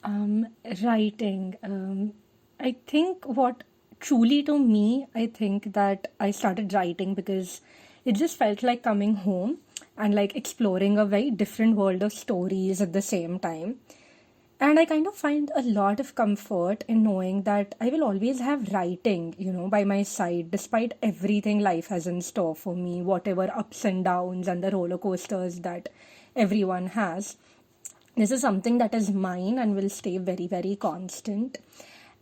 Um, Writing. I think what truly to me, I think that I started writing because it just felt like coming home and like exploring a very different world of stories at the same time. And I kind of find a lot of comfort in knowing that I will always have writing, by my side, despite everything life has in store for me, whatever ups and downs and the roller coasters that everyone has. This is something that is mine and will stay very, very constant.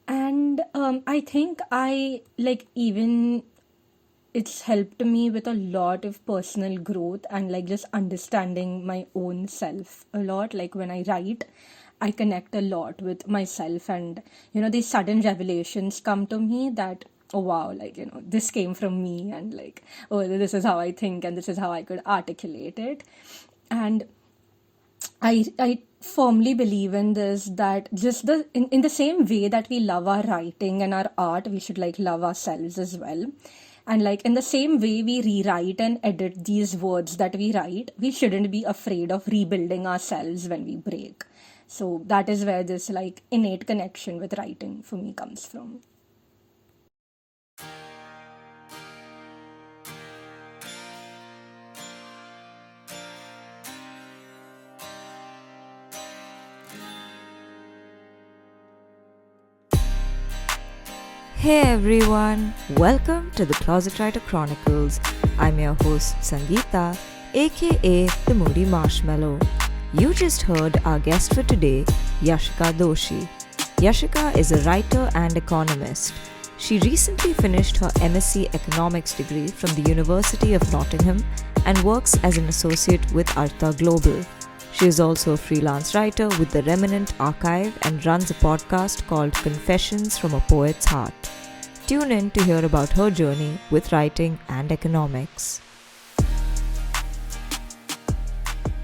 And I think I like even it's helped me with a lot of personal growth and like just understanding my own self a lot. Like when I write, I connect a lot with myself, and these sudden revelations come to me that, oh wow, like this came from me, and like, oh, this is how I think and this is how I could articulate it. And I firmly believe in this, that just in the same way that we love our writing and our art, we should like love ourselves as well. And like in the same way we rewrite and edit these words that we write, we shouldn't be afraid of rebuilding ourselves when we break. So that is where this like innate connection with writing for me comes from. Hey everyone, welcome to the Closet Writer Chronicles. I'm your host Sangeeta, aka the Moody Marshmallow. You just heard our guest for today, Yashika Doshi. Yashika is a writer and economist. She recently finished her MSc Economics degree from the University of Nottingham and works as an associate with Artha Global. She is also a freelance writer with the Remnant Archive and runs a podcast called Confessions from a Poet's Heart. Tune in to hear about her journey with writing and economics.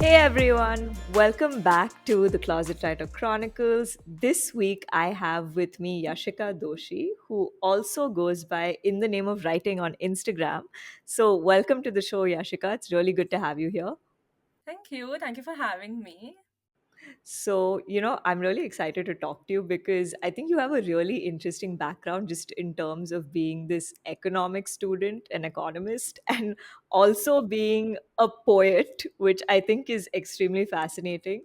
Hey everyone, welcome back to the Closet Writer Chronicles. This week I have with me Yashika Doshi, who also goes by In the Name of Writing on Instagram. So, welcome to the show, Yashika. It's really good to have you here. Thank you. Thank you for having me. So, I'm really excited to talk to you because I think you have a really interesting background just in terms of being this economic student, an economist, and also being a poet, which I think is extremely fascinating.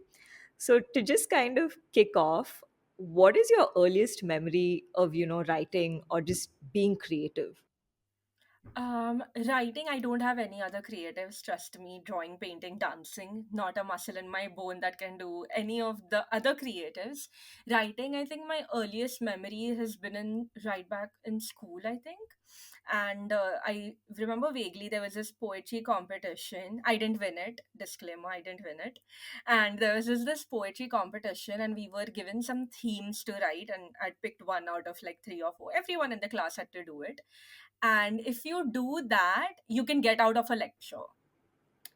So, to just kind of kick off, what is your earliest memory of, writing or just being creative? Writing, I don't have any other creatives, trust me. Drawing, painting, dancing, not a muscle in my bone that can do any of the other creatives. Writing, I think my earliest memory has been in right back in school, I think. And I remember vaguely there was this poetry competition. I didn't win it. Disclaimer, I didn't win it. And there was this poetry competition, and we were given some themes to write, and I picked one out of like three or four. Everyone in the class had to do it, and if you do that you can get out of a lecture.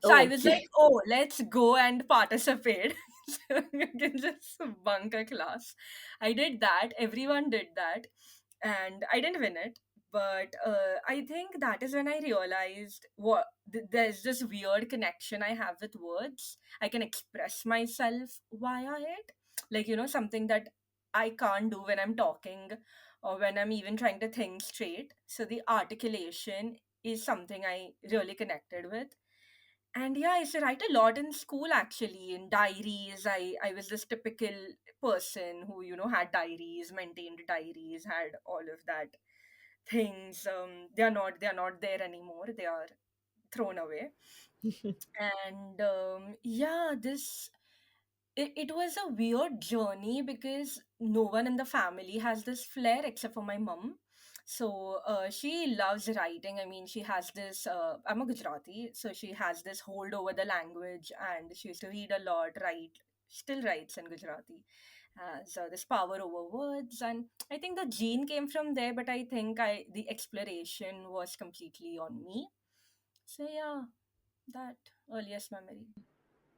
So I Oh, was like, okay. oh, let's go and participate. So you can just bunk a class. I did that, everyone did that, and I didn't win it. But I think that is when I realized there's this weird connection I have with words. I can express myself via it, like something that I can't do when I'm talking or when I'm even trying to think straight. So the articulation is something I really connected with. And yeah, I used to write a lot in school, actually, in diaries. I was this typical person who, had diaries, maintained diaries, had all of that things. They are not there anymore. They are thrown away. And yeah, it was a weird journey because no one in the family has this flair except for my mom. So she loves writing. I mean, she has this. I'm a Gujarati, so she has this hold over the language, and she used to read a lot, write, still writes in Gujarati. Has this power over words, and I think the gene came from there. But I think the exploration was completely on me. So yeah, that earliest memory.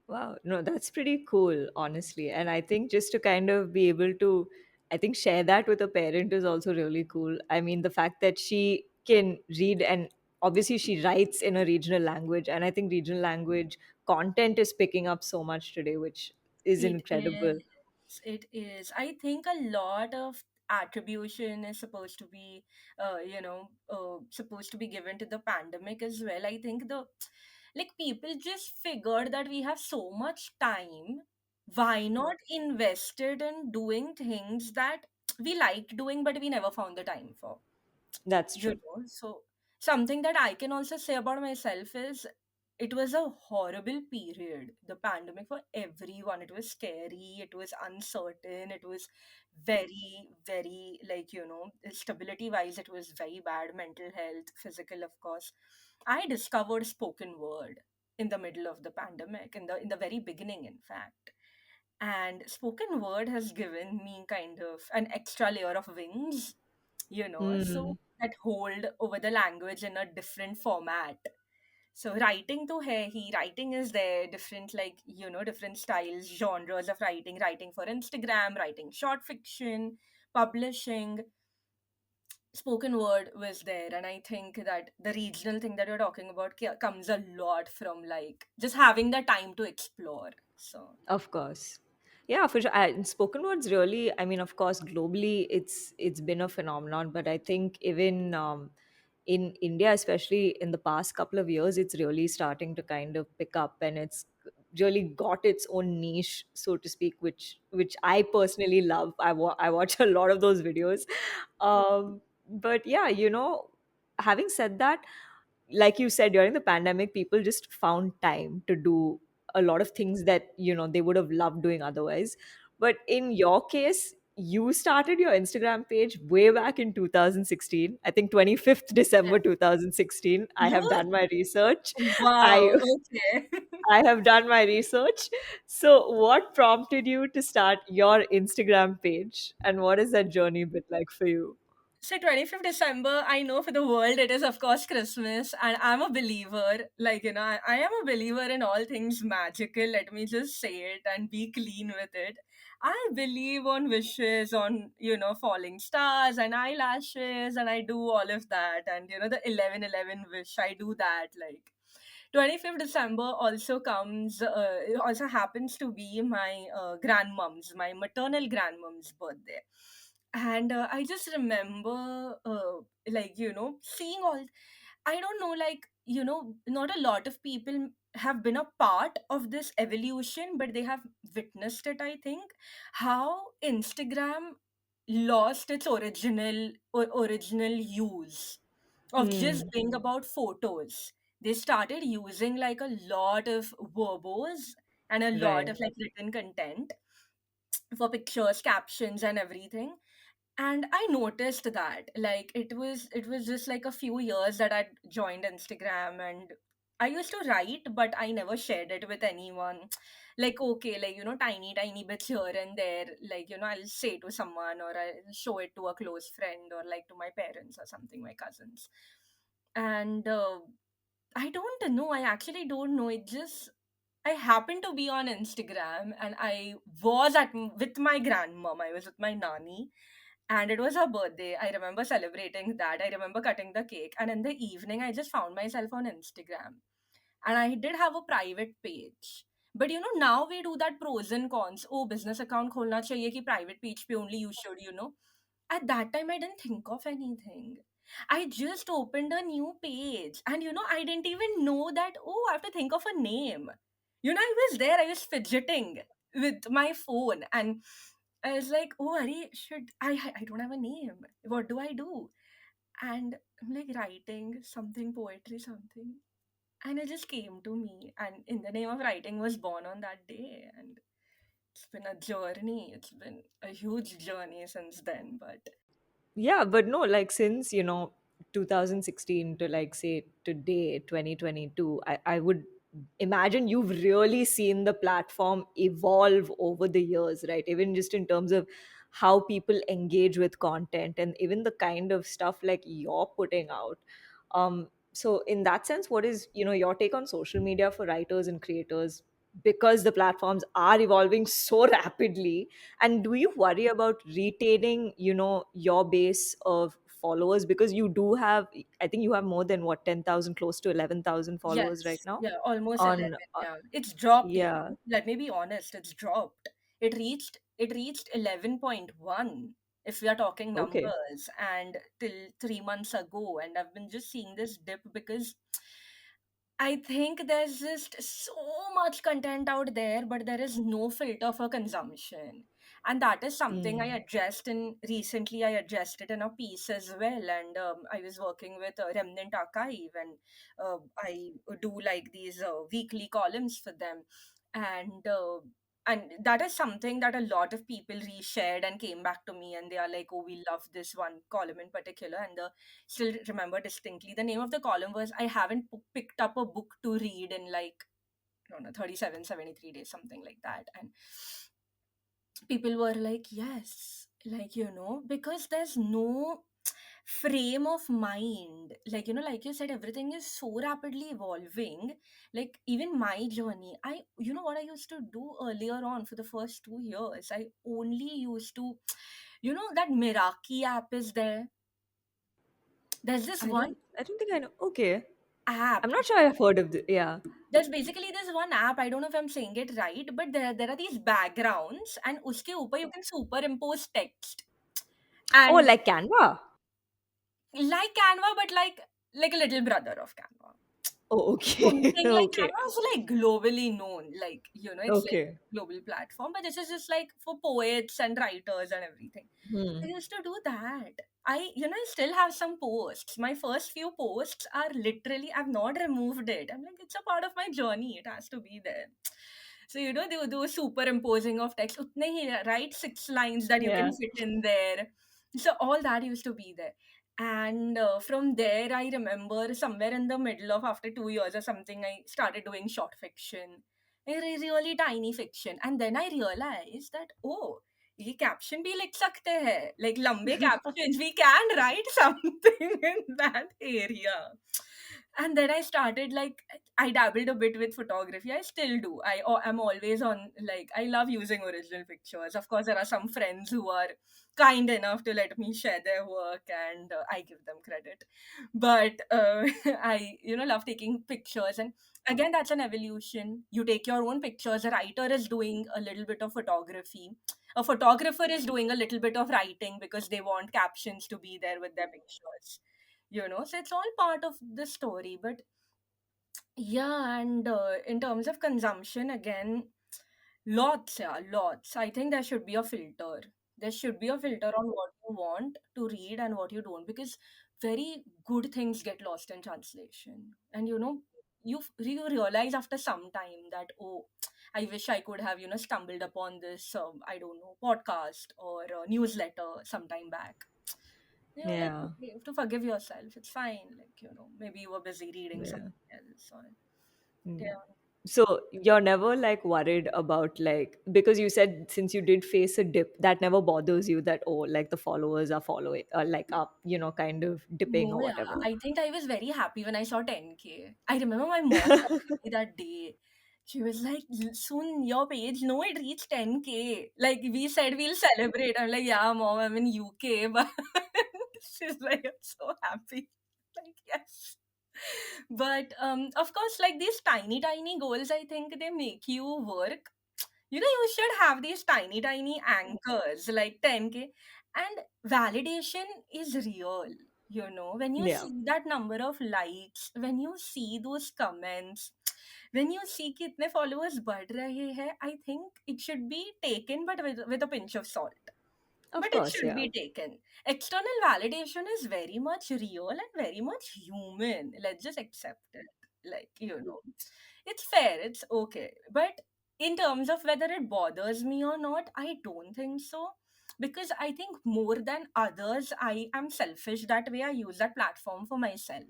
Wow, no, that's pretty cool, honestly. And I think just to kind of be able to, I think, share that with a parent is also really cool. I mean, the fact that she can read and obviously she writes in a regional language. And I think regional language content is picking up so much today, which is It is. incredible. It is. I think a lot of attribution is supposed to be, supposed to be given to the pandemic as well. I think like people just figured that we have so much time. Why not invest it in doing things that we liked doing, but we never found the time for? That's true. So something that I can also say about myself is it was a horrible period, the pandemic, for everyone. It was scary, it was uncertain, it was very, very, like, stability wise, it was very bad. Mental health, physical, of course. I discovered spoken word in the middle of the pandemic, in the very beginning, in fact. And spoken word has given me kind of an extra layer of wings, so Hmm. that hold over the language in a different format. So writing to he writing is there, different, like, different styles, genres of writing for Instagram, writing short fiction, publishing. Spoken word was there, and I think that the regional thing that you're talking about comes a lot from, like, just having the time to explore. So Of course. Yeah, for sure. And spoken words really, I mean, of course, globally it's been a phenomenon, but I think even in India, especially in the past couple of years, it's really starting to kind of pick up, and it's really got its own niche, so to speak, which I personally love. I watch a lot of those videos. But yeah, having said that, like you said, during the pandemic, people just found time to do a lot of things that they would have loved doing otherwise. But in your case, you started your Instagram page way back in 2016, I think 25th December 2016. I have you done my research. i wow, okay. I have done my research. So what prompted you to start your Instagram page, and what is that journey been like for you? So 25th December, I know for the world it is, of course, Christmas, and I'm a believer. Like, I am a believer in all things magical. Let me just say it and be clean with it. I believe on wishes, on, falling stars and eyelashes, and I do all of that. And, the 11/11 wish, I do that. Like, 25th December also comes, it also happens to be my grandmom's, my maternal grandmom's birthday. And I just remember, seeing all, I don't know, like, not a lot of people have been a part of this evolution, but they have witnessed it, I think. How Instagram lost its original use of just Hmm. being about photos. They started using like a lot of verbos and a lot Right. of like written content for pictures, captions, and everything. And I noticed that, like, it was just like a few years that I joined Instagram, and I used to write, but I never shared it with anyone. Like, okay, like, tiny tiny bits here and there, like, I'll say to someone, or I'll show it to a close friend, or like to my parents or something, my cousins. And I don't know, I actually don't know, it just, I happened to be on Instagram, and I was with my grandmom. I was with my nani, and it was her birthday. I remember celebrating that. I remember cutting the cake, and in the evening, I just found myself on Instagram, and I did have a private page. But now we do that pros and cons. Oh, business account kholna chahiye ki private page pe only you should, At that time, I didn't think of anything. I just opened a new page, and I didn't even know that, oh, I have to think of a name. I was there, I was fidgeting with my phone, and I was like, oh, Ari, I don't have a name. What do I do? And I'm like writing something, poetry, something. And it just came to me. And In the Name of Writing was born on that day. And it's been a journey. It's been a huge journey since then. But Yeah, but no, like since 2016 to, like, say today 2022, I would imagine you've really seen the platform evolve over the years, right? Even just in terms of how people engage with content, and even the kind of stuff like you're putting out. So in that sense, what is your take on social media for writers and creators, because the platforms are evolving so rapidly? And do you worry about retaining, your base of followers, because you do have, I think you have more than what, 10,000, close to 11,000 followers right yes, now yeah, almost on 11. Yeah, it's dropped. yeah. Let me be honest, it's dropped. It reached it reached 11.1 if we are talking Okay. numbers, and till 3 months ago. And I've been just seeing this dip because I think there's just so much content out there, but there is no filter for consumption. And that is something I Mm. addressed in recently. I addressed it in a piece as well. And I was working with Remnant Archive, and I do like these weekly columns for them. And and that is something that a lot of people reshared and came back to me, and they are like, oh, we love this one column in particular. And still remember distinctly the name of the column was, I haven't picked up a book to read in like, I don't know, 37, 73 days, something like that. And people were like, yes, like, because there's no frame of mind, like, like you said, everything is so rapidly evolving. Like, even my journey, what I used to do earlier on for the first 2 years, I only used to, that Meraki app is there. There's this one I don't think I know. Okay. I'm app. not sure I've heard of the, yeah. There's basically this one app, I don't know if I'm saying it right, but there are these backgrounds, and uske upar you can superimpose text. Oh, And like Canva? like Canva, but like a little brother of Canva. Oh, Don't okay. think like Okay. Canva is like globally known, like, it's like Okay. global platform, but this is just like for poets and writers and everything. I Hmm. used to do that. I still have some posts. My first few posts are literally, I've not removed it. I'm like, it's a part of my journey. It has to be there. So, they do superimposing of text. Utne hi, right? 6 lines that you can Yeah. fit in there. So, all that used to be there. And from there, I remember somewhere in the middle of after 2 years or something, I started doing short fiction, really tiny fiction. And then I realized that, oh, ये caption भी लिख सकते हैं, like लंबे captions, we can write something in that area. And then I started, like, I dabbled a bit with photography. I still do. I'm always on, like, I love using original pictures. Of course, there are some friends who are kind enough to let me share their work, and I give them credit. But I, love taking pictures. And again, that's an evolution. You take your own pictures. A writer is doing a little bit of photography. A photographer is doing a little bit of writing because they want captions to be there with their pictures. So it's all part of the story. But yeah, and in terms of consumption, again, lots, yeah, lots. I think there should be a filter. There should be a filter on what you want to read and what you don't, because very good things get lost in translation. And you realize after some time that, oh, I wish I could have stumbled upon this, I don't know, podcast or newsletter sometime back. Like, Yeah. okay, you have to forgive yourself. It's fine. Like, maybe you were busy reading Yeah. something else, or Mm. yeah. So you're never like worried about like, because you said since you did face a dip, that never bothers you that, oh, like the followers are following or like up, kind of dipping No, or yeah. whatever. I think I was very happy when I saw 10K. I remember my mom texted me that day. She was like, soon your page, no, it reached 10K. Like, we said we'll celebrate. I'm like, yeah, mom, I'm in UK. But she's like, I'm so happy. Like, yes. But of course, like these tiny goals, I think they make you work. You should have these tiny anchors like 10K. And validation is real. When you Yeah. see that number of likes, when you see those comments, when you see कि इतने followers बढ़ रहे हैं, I think it should be taken, but with a pinch of salt. Of But it course, should yeah. be taken. External validation is very much real and very much human. Let's just accept it. Like, it's fair, it's okay. But in terms of whether it bothers me or not, I don't think so. Because I think more than others, I am selfish that way. I use that platform for myself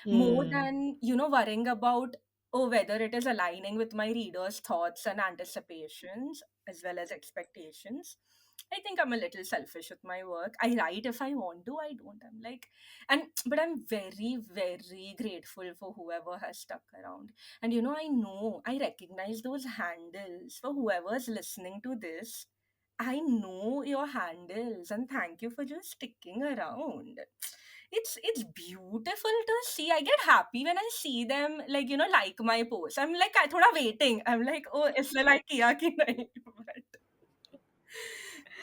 more Hmm. than worrying about, oh, whether it is aligning with my readers' thoughts and anticipations as well as expectations. I think I'm a little selfish with my work. I write if I want to, I don't. I'm like, and but I'm very, very grateful for whoever has stuck around. And I recognize those handles for whoever's listening to this. I know your handles, and thank you for just sticking around. It's beautiful to see. I get happy when I see them, like, like my post. I'm like, I thoda waiting. I'm like, oh, इसने like किया कि नहीं? But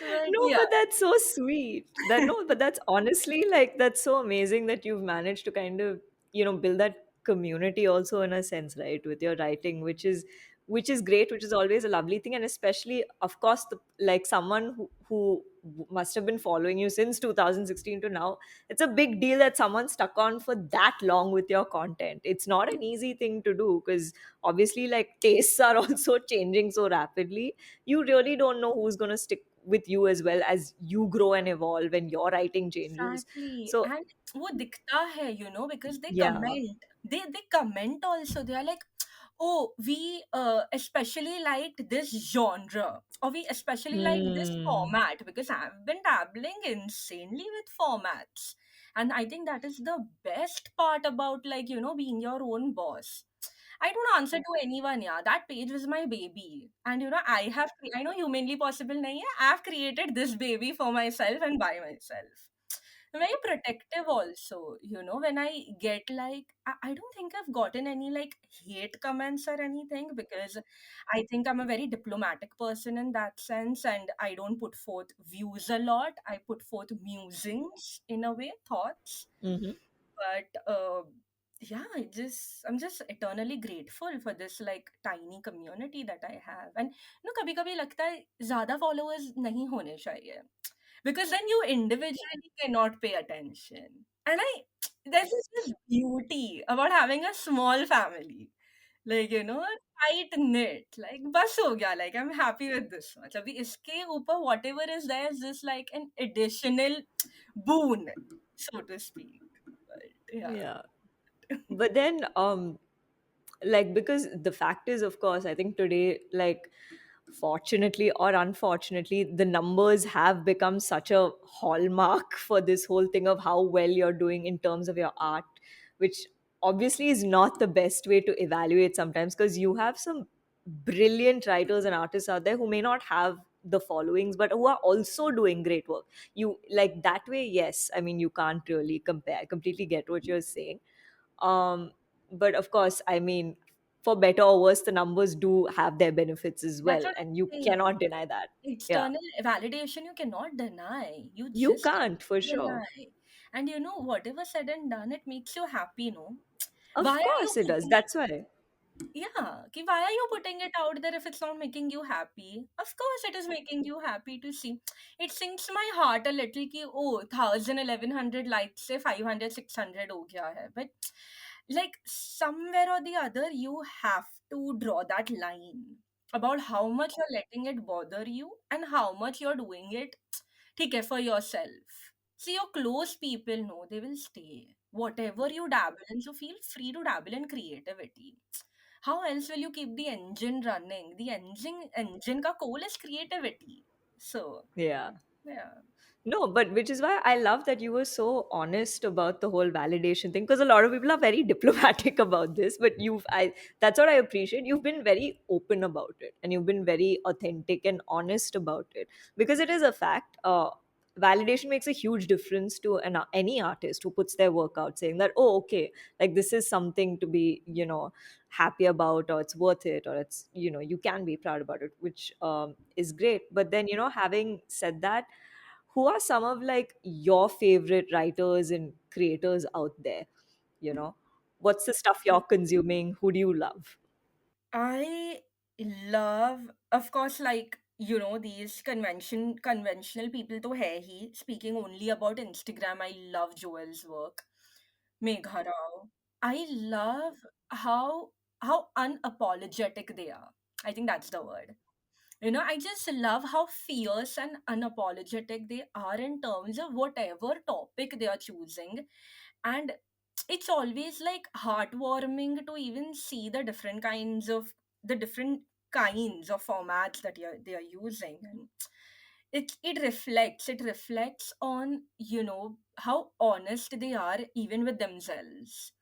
But No, yeah, but that's so sweet. That no, but that's honestly like that's so amazing that you've managed to kind of, build that community also in a sense, right, with your writing, which is great, which is always a lovely thing. And especially, of course, like someone who must have been following you since 2016 to now, it's a big deal that someone stuck on for that long with your content. It's not an easy thing to do because obviously like tastes are also changing so rapidly. You really don't know who's going to stick with you as well as you grow and evolve and your writing changes. exactly. So And वो दिखता है, because they yeah. comment. They comment also. They are like, oh, we especially liked this genre, or we especially liked this Hmm. format, because I've been dabbling insanely with formats. And I think that is the best part about, like, being your own boss. I don't answer to anyone, yeah. That page was my baby. And I know humanly possible nahi hai. I have created this baby for myself and by myself. Very protective also, when I get like, I don't think I've gotten any like hate comments or anything, because I think I'm a very diplomatic person in that sense, and I don't put forth views a lot. I put forth musings, in a way, thoughts. Hmm. But yeah, I'm just eternally grateful for this like tiny community that I have. And कभी कभी लगता है ज्यादा followers नहीं होने चाहिए, because then you individually cannot pay attention. And there's this beauty about having a small family, like, tight knit, like बस हो गया, like I'm happy with this much. अभी इसके ऊपर whatever is there is just like an additional boon, so to speak. But yeah. Yeah. But then like because the fact is, of course, I think today, like, fortunately or unfortunately, the numbers have become such a hallmark for this whole thing of how well you're doing in terms of your art, which obviously is not the best way to evaluate sometimes, because you have some brilliant writers and artists out there who may not have the followings but who are also doing great work. You like that way, yes, I mean, you can't really compare. I completely get what you're saying. um but of course, I mean, for better or worse, the numbers do have their benefits as That's well, what and I'm you saying. cannot deny that. Yeah, External validation you cannot deny. You you just can't for cannot sure. deny. And whatever said and done, it makes you happy, no? Why Of are you course it does, putting it? that's why. Yeah, why are you putting it out there if it's not making you happy? Of course, it is making you happy to see. It sinks my heart a little ki, oh, 1,000, 1,100 likes say 500, 600 ho gaya hai. But like somewhere or the other, you have to draw that line about how much you're letting it bother you and how much you're doing it ठीक है, for yourself. See, your close people know they will stay. Whatever you dabble in, so feel free to dabble in creativity. How else will you keep the engine running? The engine ka coal is creativity. So Yeah. yeah. No, but which is why I love that you were so honest about the whole validation thing, because a lot of people are very diplomatic about this, but that's what I appreciate. You've been very open about it and you've been very authentic and honest about it, because it is a fact. Validation makes a huge difference to any artist who puts their work out, saying that, oh, okay, like this is something to be, happy about, or it's worth it, or it's, you can be proud about it, which is great. But then, having said that, who are some of like your favorite writers and creators out there? you know what's the stuff you're consuming? Who do you love? I love, of course, like, these conventional people to hai hi. Speaking only about Instagram, I love Joel's work. Megha Rao. I love how unapologetic they are. I think that's the word. I just love how fierce and unapologetic they are in terms of whatever topic they are choosing. And it's always like heartwarming to even see the different kinds of formats that they are using. And it reflects on how honest they are even with themselves,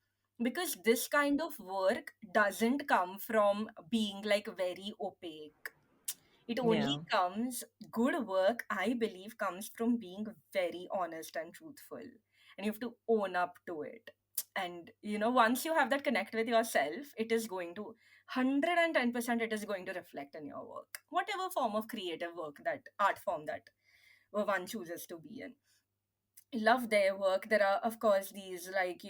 because this kind of work doesn't come from being like very opaque. It only Yeah. comes, good work, I believe, comes from being very honest and truthful. And you have to own up to it. And, once you have that connect with yourself, it is going to 110% it is going to reflect in your work. Whatever form of creative work, that art form that one chooses to be in. Love their work. There are, of course, these, like,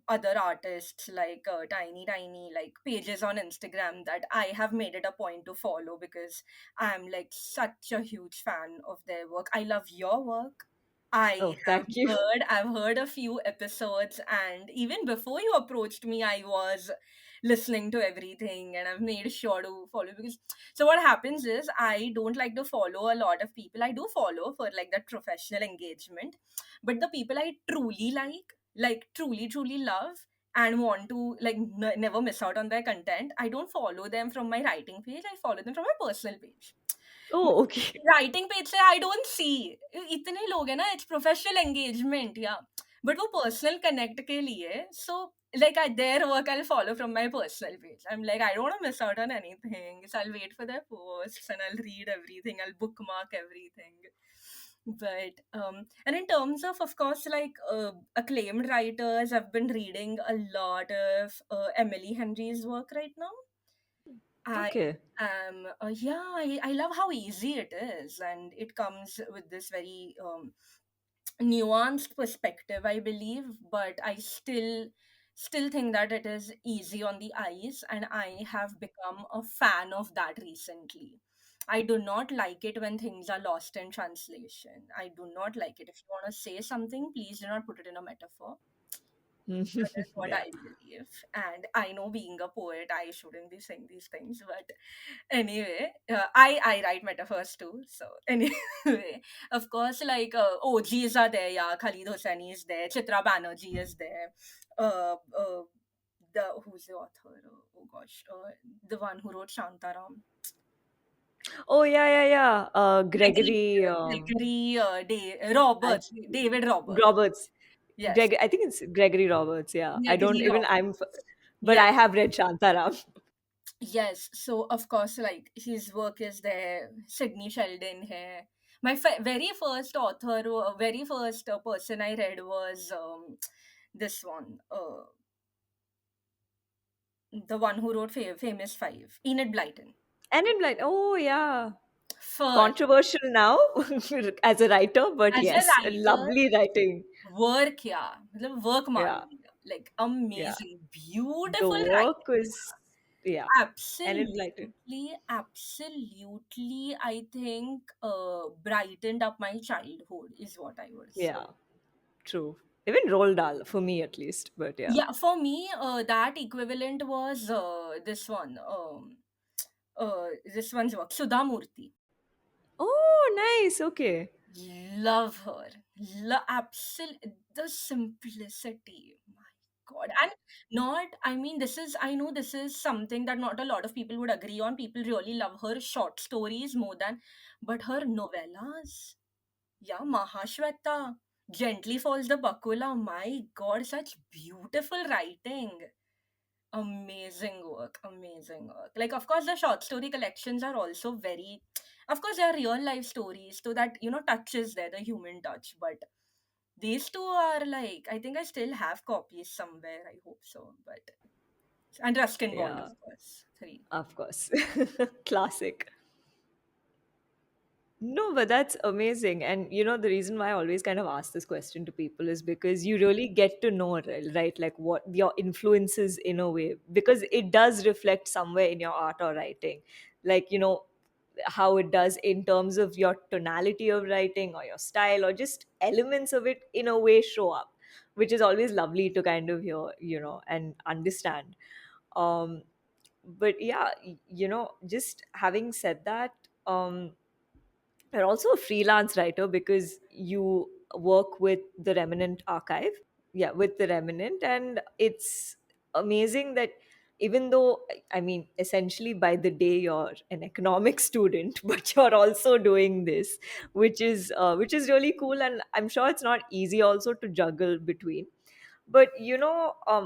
other artists, like tiny tiny like pages on Instagram that I have made it a point to follow, because I'm like such a huge fan of their work. I love your work. Oh, thank you. I've heard a few episodes, and even before you approached me, I was listening to everything, and I've made sure to follow, because so what happens is, I don't like to follow a lot of people. I do follow for like that professional engagement, but the people I truly like truly truly love and want to like never miss out on their content, I don't follow them from my writing page. I follow them from my personal page. Oh, okay. Writing page से I don't see इतने लोग हैं ना, it's professional engagement या, but वो personal connect के लिए, सो like I their work I'll follow from my personal page. I'm like, I don't want to miss out on anything, so I'll wait for their posts and I'll read everything, I'll bookmark everything. But and in terms of course, like acclaimed writers, I've been reading a lot of Emily Henry's work right now. I Okay. yeah, I love how easy it is, and it comes with this very nuanced perspective, I believe. But I still think that it is easy on the eyes, and I have become a fan of that recently. I do not like it when things are lost in translation. I do not like it. If you want to say something, please do not put it in a metaphor. That is what Yeah. I believe. And I know, being a poet, I shouldn't be saying these things. But anyway, I write metaphors too. So anyway, of course, like OGs are there. Yeah, Khalid Hosseini is there. Chitra Banerjee is there. Uh, the who's the author? Oh gosh, the one who wrote Shantaram. Oh, yeah, yeah, yeah. Gregory, Gregory, I, Roberts, David Roberts. Roberts. Yes, I think it's Gregory Roberts. Yeah. I don't Gregory even, Roberts. but Yes. I have read Shantaram. Yes, so of course, like his work is there. Sydney Sheldon here. My very first author, very first person I read was this one, the one who wrote Famous Five, Enid Blyton. And in blind. Oh, yeah. First, Controversial now as a writer, but as a yes, writer, lovely writing. work, yeah, मतलब work मान Yeah. लिया. Like Yeah. amazing, The beautiful work writing. was, yeah. And in blighted. Absolutely, I think brightened up my childhood is what I would say. Yeah. True. Even Roald Dahl, for me at least, but yeah. Yeah, for me, that equivalent was this one's work, Sudha Murthy. Oh, nice. Okay. Love her. The simplicity. My God. And not, I mean, I know this is something that not a lot of people would agree on. People really love her short stories more than, but her novellas. Yeah, Mahashweta. Gently Falls the Bakula. My God, such beautiful writing. Amazing work, amazing work. Like, of course, the short story collections are also very, of course, they are real life stories, so that, touches there, the human touch. But these two are like, I think I still have copies somewhere. I hope so. But, and Ruskin Bond, of Yeah, course. Three. of course. Classic. No, but that's amazing. And the reason why I always kind of ask this question to people is because you really get to know, right? Like what your influences in a way, because it does reflect somewhere in your art or writing. Like, how it does in terms of your tonality of writing or your style or just elements of it in a way show up, which is always lovely to kind of hear, and understand. Um, but yeah, just having said that, you're also a freelance writer because you work with the Remnant Archive. Yeah, with the Remnant. And it's amazing that even though, I mean, essentially by the day you're an economics student, but you're also doing this, which is really cool. And I'm sure it's not easy also to juggle between. But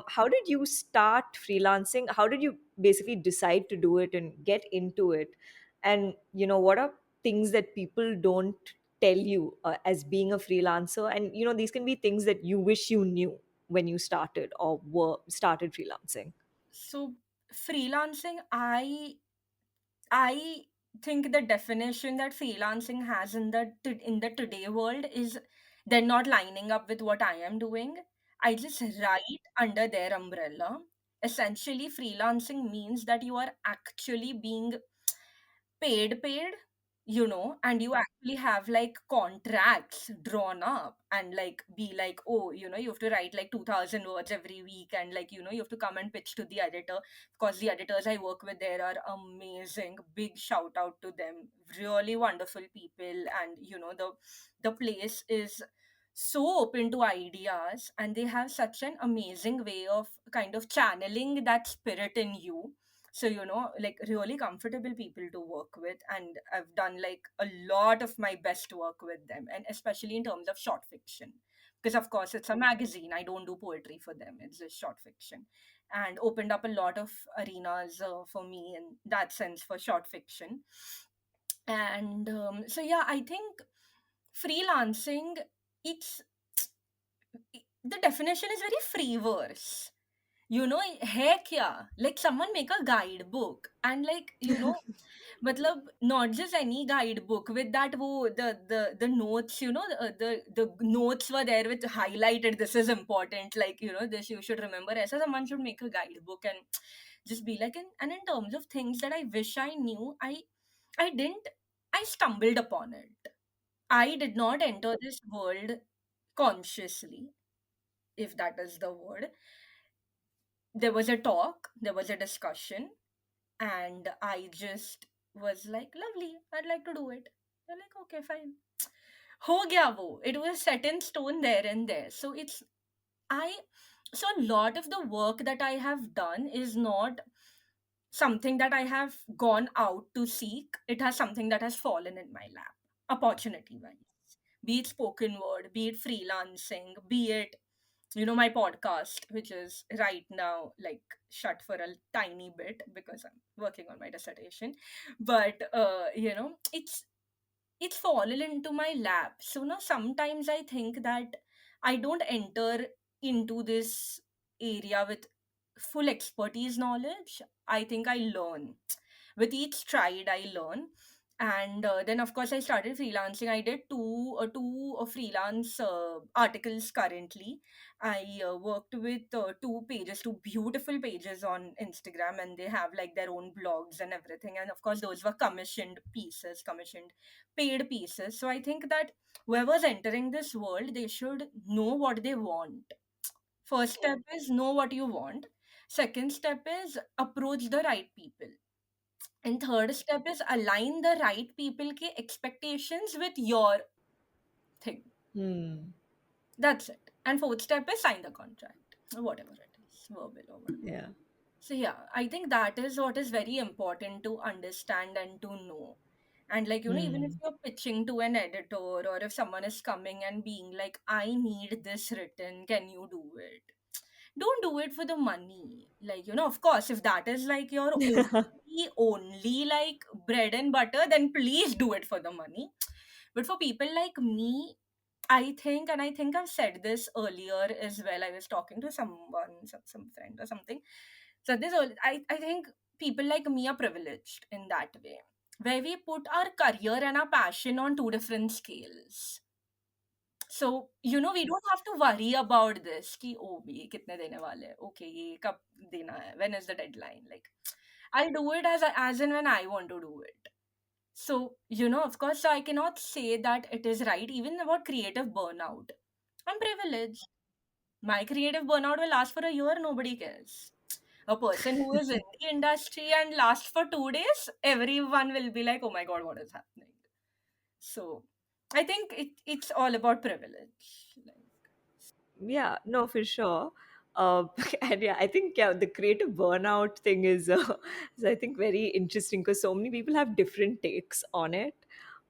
how did you start freelancing? How did you basically decide to do it and get into it? And what are things that people don't tell you as being a freelancer? And these can be things that you wish you knew when you started or were started freelancing. So, freelancing, I think the definition that freelancing has in the today world is they're not lining up with what I am doing. I just write under their umbrella. Essentially, freelancing means that you are actually being paid, and you actually have like contracts drawn up and like be like, oh, you have to write like 2,000 words every week, and like, you have to come and pitch to the editor. Because the editors I work with there are amazing. Big shout out to them. Really wonderful people, and the place is so open to ideas, and they have such an amazing way of kind of channeling that spirit in you. So like really comfortable people to work with, and I've done like a lot of my best work with them, and especially in terms of short fiction, because of course it's a magazine. I don't do poetry for them, it's just short fiction, and opened up a lot of arenas for me in that sense for short fiction. And so yeah, I think freelancing, it's the definition is very free verse. Heck yeah, like someone make a guidebook, and like matlab, not just any guidebook with that the notes, the notes were there with highlighted, this is important, like this you should remember. As someone should make a guidebook and just be like, and in terms of things that I wish I knew, I didn't. I stumbled upon it. I did not enter this world consciously, if that is the word. There was a talk, there was a discussion, and I just was like, lovely, I'd like to do it. They're like, okay, fine. Ho gaya wo. It was set in stone there and there. I, so a lot of the work that I have done is not something that I have gone out to seek. It has something that has fallen in my lap, opportunity wise. Be it spoken word, be it freelancing, be it my podcast, which is right now like shut for a tiny bit because I'm working on my dissertation. But it's fallen into my lap. So now sometimes I think that I don't enter into this area with full expertise knowledge. I think I learn. With each stride, I learn. And then, of course, I started freelancing. I did two freelance articles currently. I worked with two beautiful pages on Instagram, and they have like their own blogs and everything. And of course, those were commissioned pieces, commissioned paid pieces. So I think that whoever's entering this world, they should know what they want. First step is know what you want. Second step is approach the right people. And third step is align the right people ke expectations with your thing. Hmm. That's it. And fourth step is sign the contract, or whatever it is, verbal or whatever. Yeah. So yeah, I think that is what is very important to understand and to know. And like, even if Hmm. you're pitching to an editor, or if someone is coming and being like, I need this written, can you do it? Don't do it for the money. Like, of course, if that is like your only like bread and butter, then please do it for the money. But for people like me, I think I've said this earlier as well. I was talking to someone, some friend or something. So I think people like me are privileged in that way, where we put our career and our passion on two different scales. So, we don't have to worry about this कि oh ये कितने देने वाले हैं, okay ये कब देना है, when is the deadline, like I'll do it as and when I want to do it. So, of course, so I cannot say that it is right even about creative burnout. I'm privileged. My creative burnout will last for a year, nobody cares. A person who is in the industry and lasts for 2 days, everyone will be like, oh my god, what is happening? So I think it's all about privilege. Like, Yeah, no, for sure. And yeah, I think yeah, the creative burnout thing is I think very interesting because so many people have different takes on it.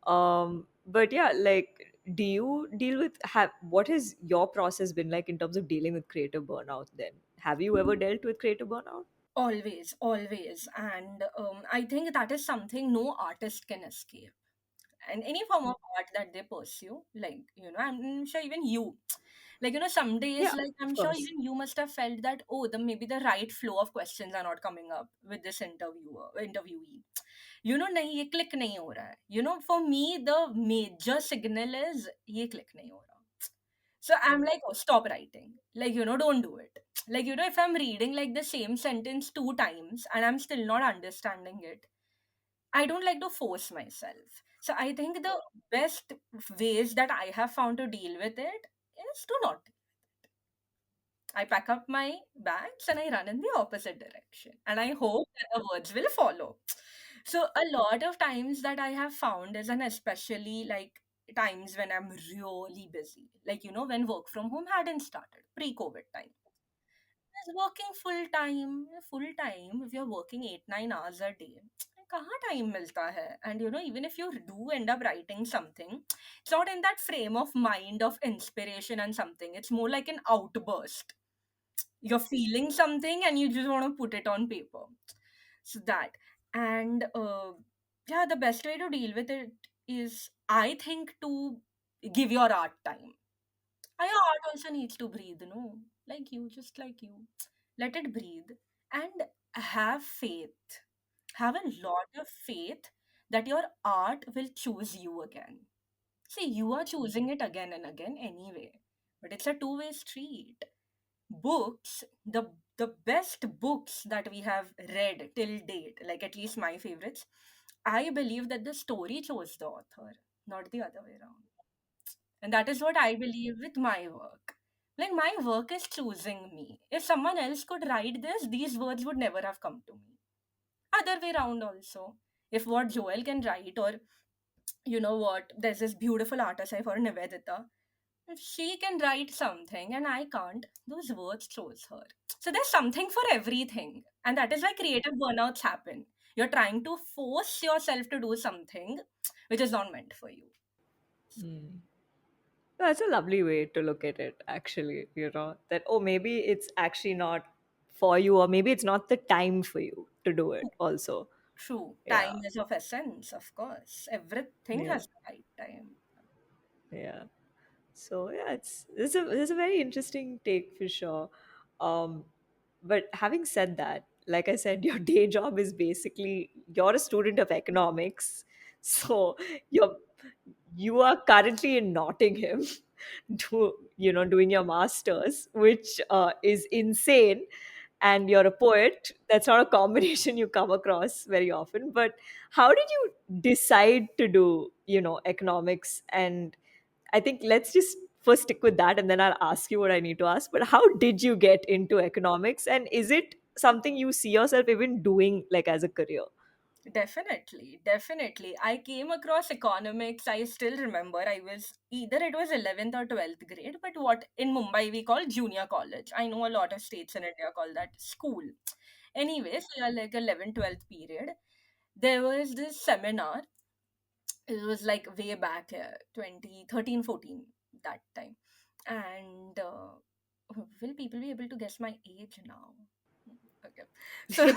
But yeah, like, do you deal with have what has your process been like in terms of dealing with creative burnout? Then, have you ever dealt with creative burnout? always, always. And I think that is something no artist can escape. And any form of art that they pursue, like, I'm sure even you. Like, some days, Yeah, like, I'm of sure course. even you must have felt that, oh, maybe the right flow of questions are not coming up with this interviewee. नहीं ये click नहीं हो रहा है. For me, the major signal is ये click नहीं हो रहा. So I'm like, oh, stop writing. Like, don't do it. Like, if I'm reading like the same sentence two times and I'm still not understanding it, I don't like to force myself. So I think the best ways that I have found to deal with it is to not. I pack up my bags and I run in the opposite direction. And I hope that the words will follow. So a lot of times that I have found is, and especially like times when I'm really busy, like when work from home hadn't started, pre-COVID time. I was working full time. If you're working 8-9 hours a day, कहाँ time मिलता है? And even if you do end up writing something, it's not in that frame of mind of inspiration and something. It's more like an outburst. You're feeling something and you just want to put it on paper. So that. And yeah, the best way to deal with it is, I think, to give your art time. Your art also needs to breathe, no? Like you, just like you. Let it breathe and have faith. Have a lot of faith that your art will choose you again. See, you are choosing it again and again anyway, but it's a two-way street. Books, the best books that we have read till date, like at least my favorites, I believe that the story chose the author, not the other way around. And that is what I believe with my work. Like, my work is choosing me. If someone else could write this, these words would never have come to me. Other way around also. If what Joel can write, or what, there's this beautiful artist I for Nivedita. If she can write something and I can't, those words chose her. So there's something for everything. And that is why creative burnouts happen. You're trying to force yourself to do something which is not meant for you. Mm. That's a lovely way to look at it, actually. That, oh, maybe it's actually not for you, or maybe it's not the time for you to do it, also. True. Yeah. Time is of essence, of course. Everything Yeah. has the right time. Yeah. So yeah, it's a very interesting take for sure. Um, but having said that, like I said, your day job is basically you're a student of economics, so you're you are currently in Nottingham, doing your masters, which is insane. And you're a poet. That's not a combination you come across very often. But how did you decide to do, economics? And I think let's just first stick with that, and then I'll ask you what I need to ask. But how did you get into economics, and is it something you see yourself even doing like as a career? Definitely, definitely. I came across economics. I still remember I was either it was 11th or 12th grade, but what in Mumbai we call junior college. I know a lot of states in India call that school. Anyway, so yeah, like 11th, 12th period, there was this seminar. It was like way back, 2013, 14, that time. And will people be able to guess my age now? Okay. So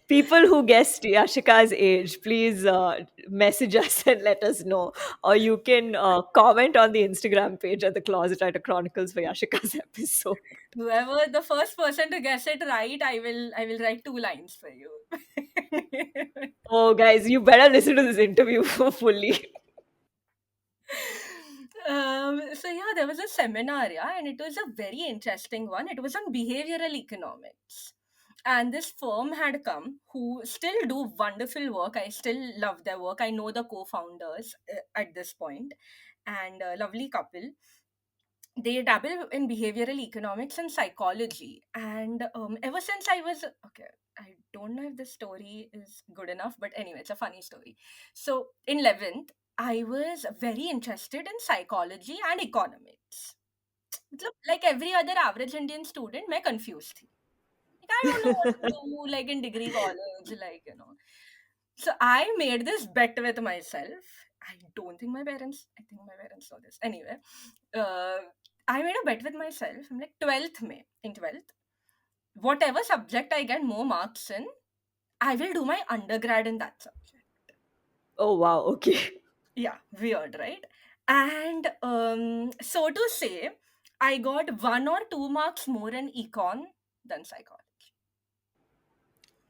People who guessed Yashika's age, please message us and let us know. Or you can comment on the Instagram page at the Closet Writer Chronicles for Yashika's episode. whoever the first person to guess it right, I will write two lines for you. Oh, guys, you better listen to this interview fully. So yeah, there was a seminar, yeah, and it was a very interesting one. It was on behavioral economics. And this firm had come who still do wonderful work. I still love their work. I know the co-founders at this point, and a lovely couple. They dabble in behavioral economics and psychology. And ever since I was okay, I don't know if the story is good enough, but anyway, it's a funny story. So in 11th, I was very interested in psychology and economics. मतलब, like every other average Indian student, मैं confused थी. Like, I don't know what to do, like in degree college, So I made this bet with myself. I think my parents know this. Anyway, uh, I made a bet with myself. I'm like, 12th May, in 12th, whatever subject I get more marks in, I will do my undergrad in that subject. Oh, wow. Okay. Yeah, weird, right? And so to say, I got 1 or 2 marks more in econ than psychology.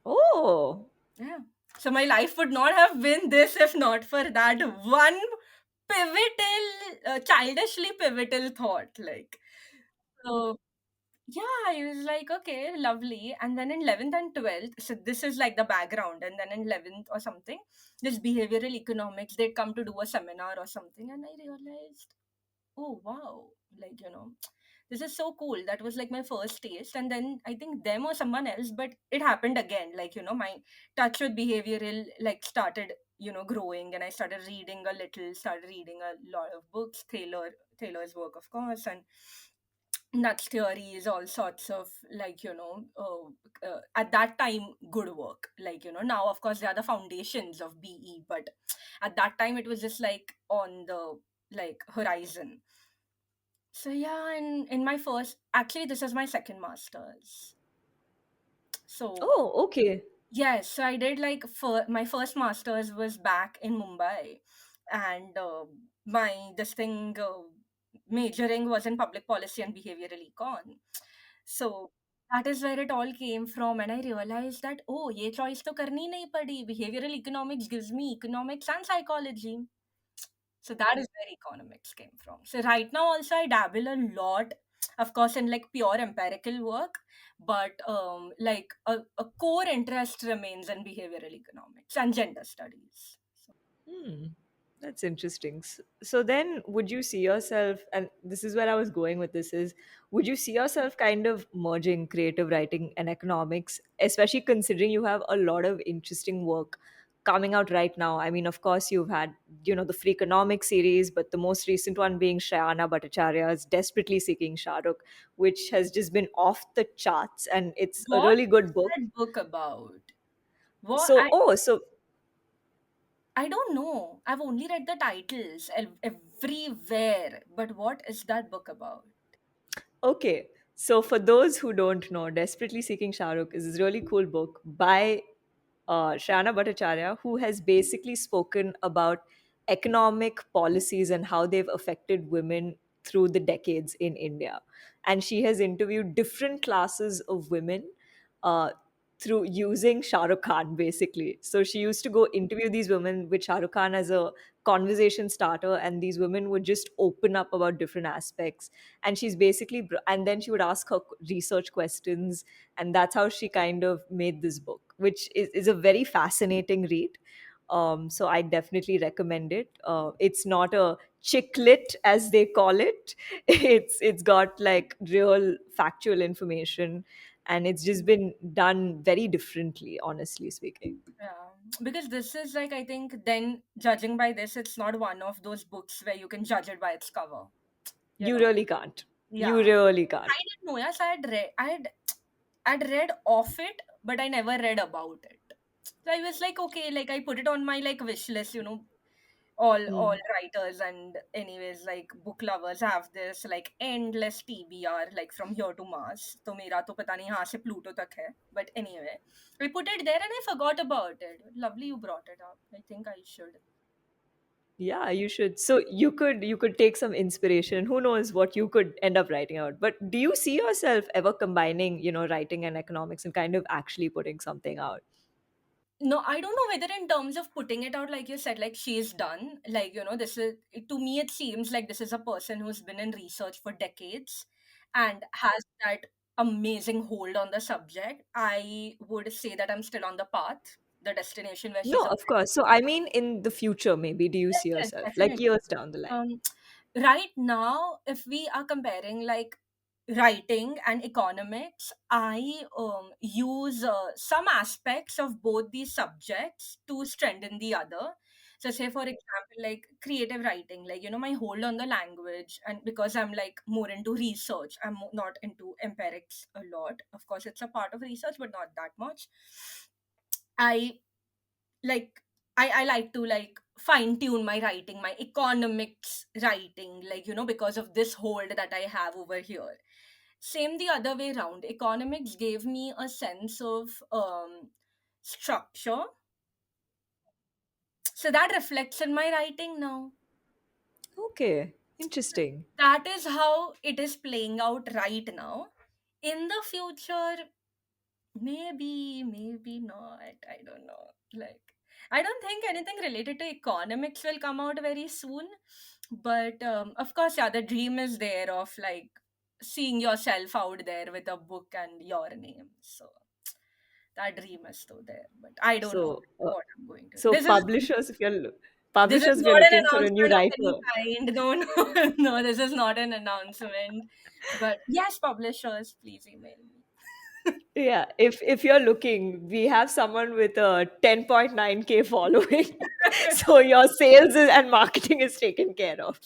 Oh, Yeah. So my life would not have been this if not for that one pivotal, childishly pivotal thought. Like, so yeah, I was like, okay, lovely. And then in 11th and 12th, so this is like the background. And then in 11th or something, this behavioral economics, they'd come to do a seminar or something. And I realized, oh, wow, like, this is so cool. That was like my first taste. And then I think them or someone else, but it happened again. Like, my touch with behavioral, like, started, growing. And I started reading a little, started reading a lot of books, Taylor's work, of course. And nuts theories, all sorts of, like, at that time, good work. Like, now of course they are the foundations of BE, but at that time it was just like on the, like, horizon. So yeah, in my first, actually this is my second master's. So oh, okay. yes, so I did, like, for my first master's was back in Mumbai, and my this thing majoring was in public policy and behavioral econ. So that is where it all came from, and I realized that, oh, ये choice तो करनी नहीं पड़ी. Behavioral economics gives me economics and psychology. So that is where economics came from. So right now also I dabble a lot, of course, in, like, pure empirical work, but like a core interest remains in behavioral economics and gender studies. So, Hmm. That's interesting. So then, would you see yourself, and this is where I was going with this, is would you see yourself kind of merging creative writing and economics, especially considering you have a lot of interesting work coming out right now? I mean, of course, you've had, the Free Economic series, but the most recent one being Shrayana Bhattacharya's Desperately Seeking Shahrukh, which has just been off the charts, and it's a what really good is book. that book about? What So, I oh, so I don't know. I've only read the titles everywhere, but what is that book about? Okay, so for those who don't know, Desperately Seeking Shahrukh is this really cool book by Shrayana Bhattacharya, who has basically spoken about economic policies and how they've affected women through the decades in India. And she has interviewed different classes of women uh, through using Shah Rukh Khan, basically. So she used to go interview these women with Shah Rukh Khan as a conversation starter, and these women would just open up about different aspects. And she's basically, and then she would ask her research questions, and that's how she kind of made this book, which is a very fascinating read. So I definitely recommend it. It's not a chick lit as they call it. It's got like real factual information, and it's just been done very differently, honestly speaking. Yeah, because this is, like, I think, then judging by this, it's not one of those books where you can judge it by its cover. You You know? really can't. Yeah, You really I can't. didn't know. Yes, I'd read of it, but I never read about it. So I was like, okay, like, I put it on my, like, wish list. All Hmm. writers and anyways, like, book lovers have this, like, endless TBR, like, from here to Mars. तो मेरा तो पता नहीं यहाँ से Pluto तक है. But anyway, I put it there and I forgot about it. Lovely you brought it up. I think I should. Yeah, you should. So you could take some inspiration. Who knows what you could end up writing out. But do you see yourself ever combining, writing and economics and kind of actually putting something out? No, I don't know whether in terms of putting it out, like you said, like, she is done. Like, this is, to me, it seems like this is a person who's been in research for decades and has that amazing hold on the subject. I would say that I'm still on the path, the destination where No, she's of already. course. So I mean in the future maybe do you Yes, see yes, yourself like definitely. years down the line? Um, right now, if we are comparing, like, writing and economics, I use some aspects of both these subjects to strengthen the other. So, say for example, like, creative writing, like, my hold on the language, and because I'm, like, more into research, I'm not into empirics a lot. Of course, it's a part of research, but not that much. I like I like to, like, fine tune my writing, my economics writing, like, because of this hold that I have over here. Same the other way around. Economics gave me a sense of structure. So that reflects in my writing now. Okay, interesting. That is how it is playing out right now. In the future, maybe not. I don't know. Like, I don't think anything related to economics will come out very soon. But of course, yeah, the dream is there of like seeing yourself out there with a book and your name. So that dream is still there. But I don't know So, what I'm going to. so publishers, if you're This is publishers, if you're not an looking for a new announcement of any writer, kind. No, no, no. This is not an announcement. But yes, publishers, please email me. yeah, if you're looking, we have someone with a 10.9K following, so your and marketing is taken care of.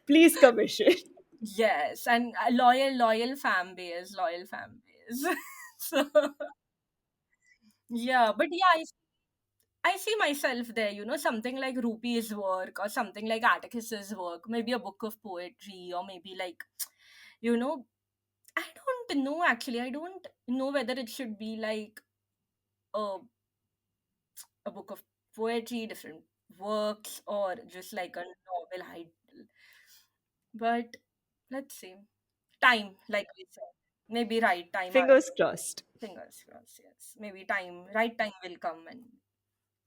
Please commission. Yes, and a loyal loyal fan base. So yeah, but yeah, I see myself there. Something like Rupi's work or something like Atticus's work, maybe a book of poetry, or maybe like, you know, I don't know actually. I don't know whether it should be like a a book of poetry, different works, or just like a novel title. But let's see. Time, like we said. Maybe right time. Fingers crossed. Fingers crossed, yes. Maybe right time will come and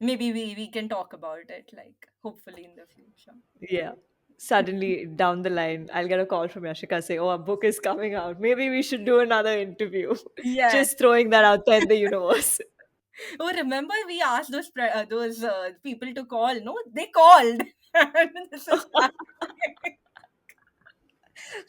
maybe we can talk about it, like hopefully in the future. Yeah. Suddenly down the line, I'll get a call from Yashika saying, "Oh, a book is coming out. Maybe we should do another interview." Yes. Just throwing that out there in the universe. Oh, remember we asked those people to call? No, they called. This is happening.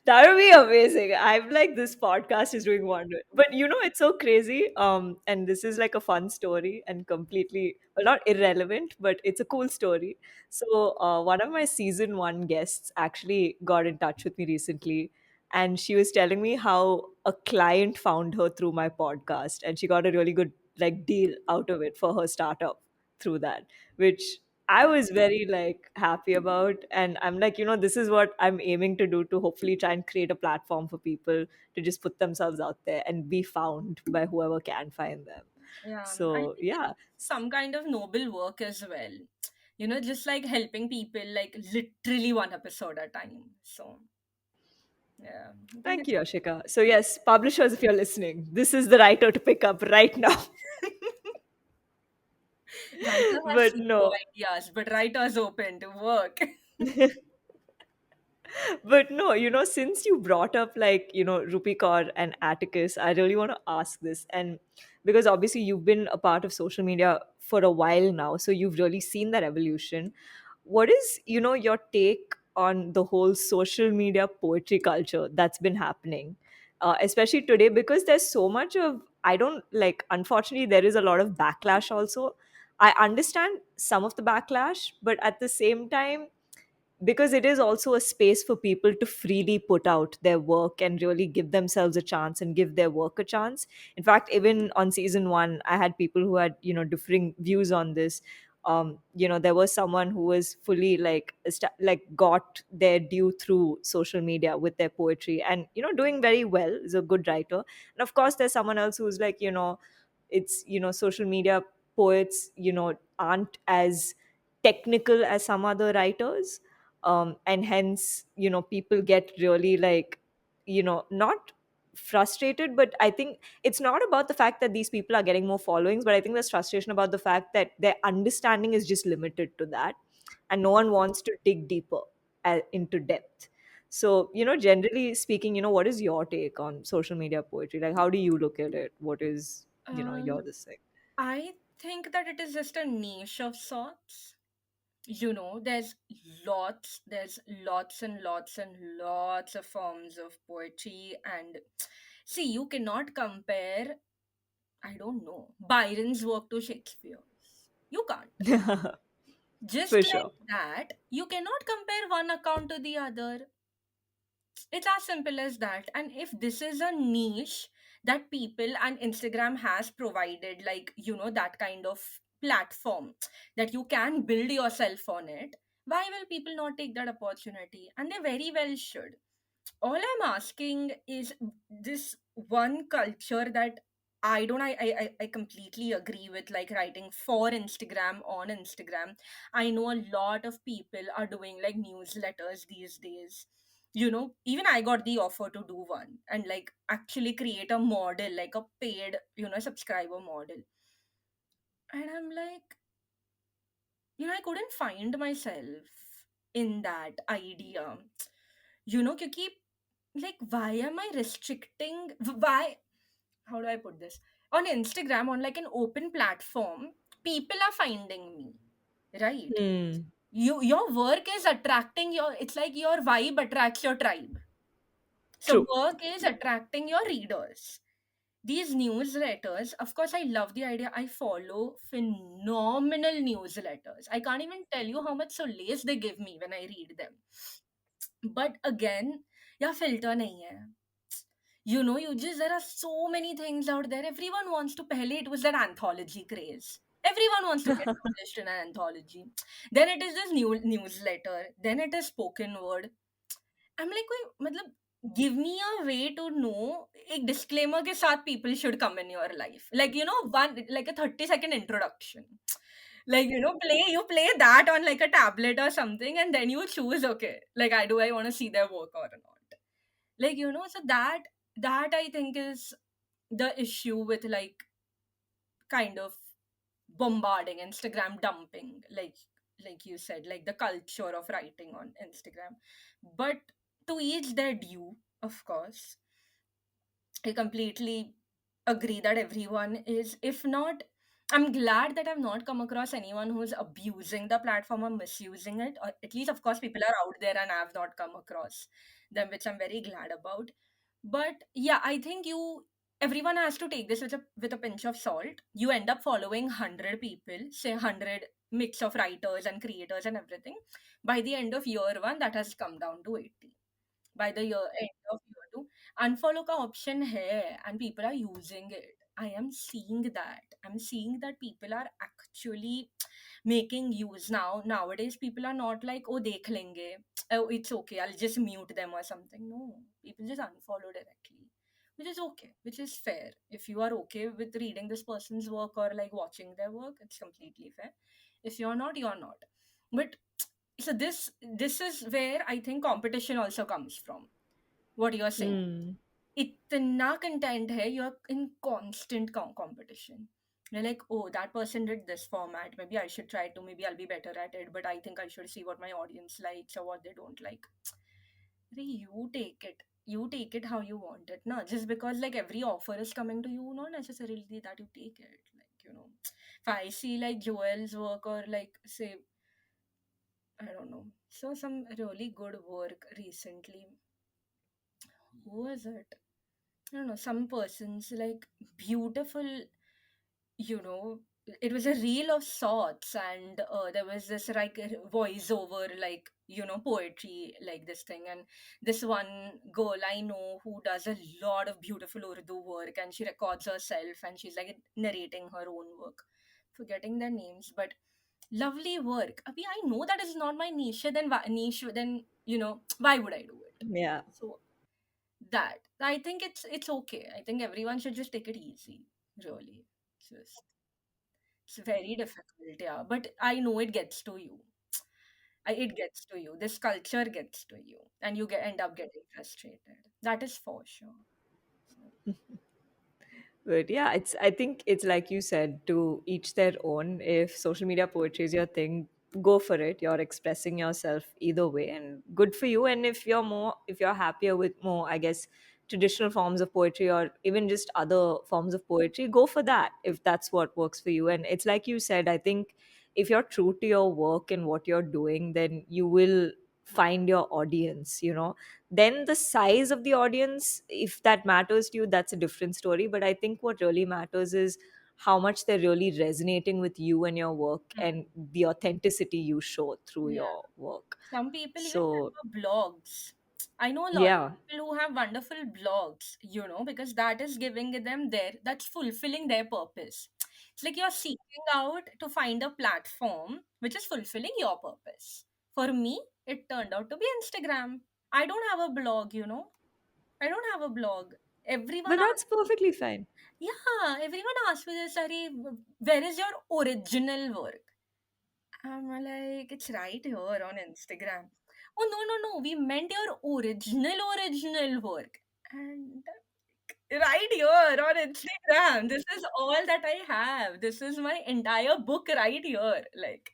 That would be amazing. I'm like, this podcast is doing wonders. But it's so crazy. And this is like a fun story and completely, well, not irrelevant, but it's a cool story. So, one of my season one guests actually got in touch with me recently, and she was telling me how a client found her through my podcast, and she got a really good like deal out of it for her startup through that, which I was very like happy about. And I'm like, this is what I'm aiming to do, to hopefully try and create a platform for people to just put themselves out there and be found by whoever can find them. Yeah, I So think yeah, it's some kind of noble work as well. Just like helping people, like literally one episode at a time. So yeah, I think thank it's you, Ashika. So yes, publishers, if you're listening, this is the writer to pick up right now. writer has But no no. ideas, but writer's open to work. But no, since you brought up like, Rupi Kaur and Atticus, I really want to ask this. And because obviously you've been a part of social media for a while now, so you've really seen that evolution. What is, your take on the whole social media poetry culture that's been happening, especially today? Because there's so much of, I don't like, unfortunately, there is a lot of backlash also. I understand some of the backlash, but at the same time, because it is also a space for people to freely put out their work and really give themselves a chance and give their work a chance. In fact, even on season 1, I had people who had differing views on this. There was someone who was fully like like got their due through social media with their poetry, and doing very well, is a good writer. And of course there's someone else who's like, it's social media poets aren't as technical as some other writers, and hence people get really like not frustrated. But I think it's not about the fact that these people are getting more followings, but I think there's frustration about the fact that their understanding is just limited to that, and no one wants to dig deeper into depth. So generally speaking, what is your take on social media poetry? Like, how do you look at it? What is um, your this thing? I think that it is just a niche of sorts. There's lots and lots and lots of forms of poetry, and see, you cannot compare, I don't know, Byron's work to Shakespeare's. You can't. Just For like sure. that, you cannot compare one account to the other. It's as simple as that. And if this is a niche that people and Instagram has provided, like, that kind of platform that you can build yourself on it, why will people not take that opportunity? And they very well should. All I'm asking is this one culture that I completely agree with like writing for Instagram on Instagram. I know a lot of people are doing like newsletters these days. You know, even I got the offer to do one and like actually create a model, like a paid, subscriber model. And I'm like, I couldn't find myself in that idea. Because like, why am I restricting? Why? How do I put this? On Instagram, on like an open platform, people are finding me, right? Hmm. Your work is attracting it's like your vibe attracts your tribe. So True. work is attracting your readers. These newsletters, of course, I love the idea. I follow phenomenal newsletters. I can't even tell you how much solace they give me when I read them. But again, yeah, filter nahi hai. There are so many things out there. Everyone wants to, pehle it was that anthology craze. Everyone wants to get published in an anthology. Then it is this newsletter. Then it is spoken word. I'm like, कोई मतलब give me a way to know एक disclaimer के साथ people should come in your life. Like, one like a 30-second introduction. Like, you play that on like a tablet or something, and then you choose, okay, like I want to see their work or not. Like, so that I think is the issue with like kind of bombarding Instagram dumping, like you said, like the culture of writing on Instagram. But to each their due, of course. I completely agree that everyone is, if not, I'm glad that I've not come across anyone who's abusing the platform or misusing it. Or at least, of course, people are out there and I've not come across them, which I'm very glad about. But yeah, I think everyone has to take this with a pinch of salt. You end up following 100 people, say 100 mix of writers and creators and everything. By the end of year one, that has come down to 80. By the end of year two, unfollow ka option hai and people are using it. I'm seeing that people are actually making use now. Nowadays people are not like, oh, dekh lenge, oh, it's okay, I'll just mute them or something. No, people just unfollow directly, which is okay, which is fair. If you are okay with reading this person's work or like watching their work, it's completely fair. If you're not, you're not. But so this is where I think competition also comes from. What you're saying, Hmm. इतना content है, you're in constant competition. You're like, oh, that person did this format, maybe I should try to, maybe I'll be better at it, but I think I should see what my audience likes or what they don't like. You take it how you want it, no, just because like every offer is coming to you, not necessarily that you take it. Like, if I see like Joel's work or like, say, I don't know, so some really good work recently. Who was it? I don't know, some persons like beautiful, you know, it was a reel of sorts, and there was this like voiceover, like, poetry, like this thing. And this one girl I know who does a lot of beautiful Urdu work, and she records herself and she's like narrating her own work. Forgetting their names, but lovely work. Abhi, I know that is not my niche, then why would I do it? Yeah. So that I think it's okay. I think everyone should just take it easy. Really, it's very difficult, yeah. But I know it gets to you. It gets to you. This culture gets to you, and you end up getting frustrated. That is for sure. So, But yeah, I think it's like you said, to each their own. If social media poetry is your thing, go for it. You're expressing yourself either way, and good for you. And if you're happier with more, I guess, traditional forms of poetry or even just other forms of poetry, go for that if that's what works for you. And it's like you said, I think if you're true to your work and what you're doing, then you will find your audience, then the size of the audience, if that matters to you, that's a different story. But I think what really matters is how much they're really resonating with you and your work hmm. and the authenticity you show through Yeah. your work. Some people even So have blogs. I know a lot of yeah. people who have wonderful blogs, because that is giving them that's fulfilling their purpose. It's like you're seeking out to find a platform which is fulfilling your purpose. For me, it turned out to be Instagram. I don't have a blog. I don't have a blog. Everyone But that's perfectly fine. yeah, everyone asks me this, Ari, where is your original work? I'm like, it's right here on Instagram. Oh, no, no, no. We meant your original work. And right here on Instagram. This is all that I have. This is my entire book right here. Like,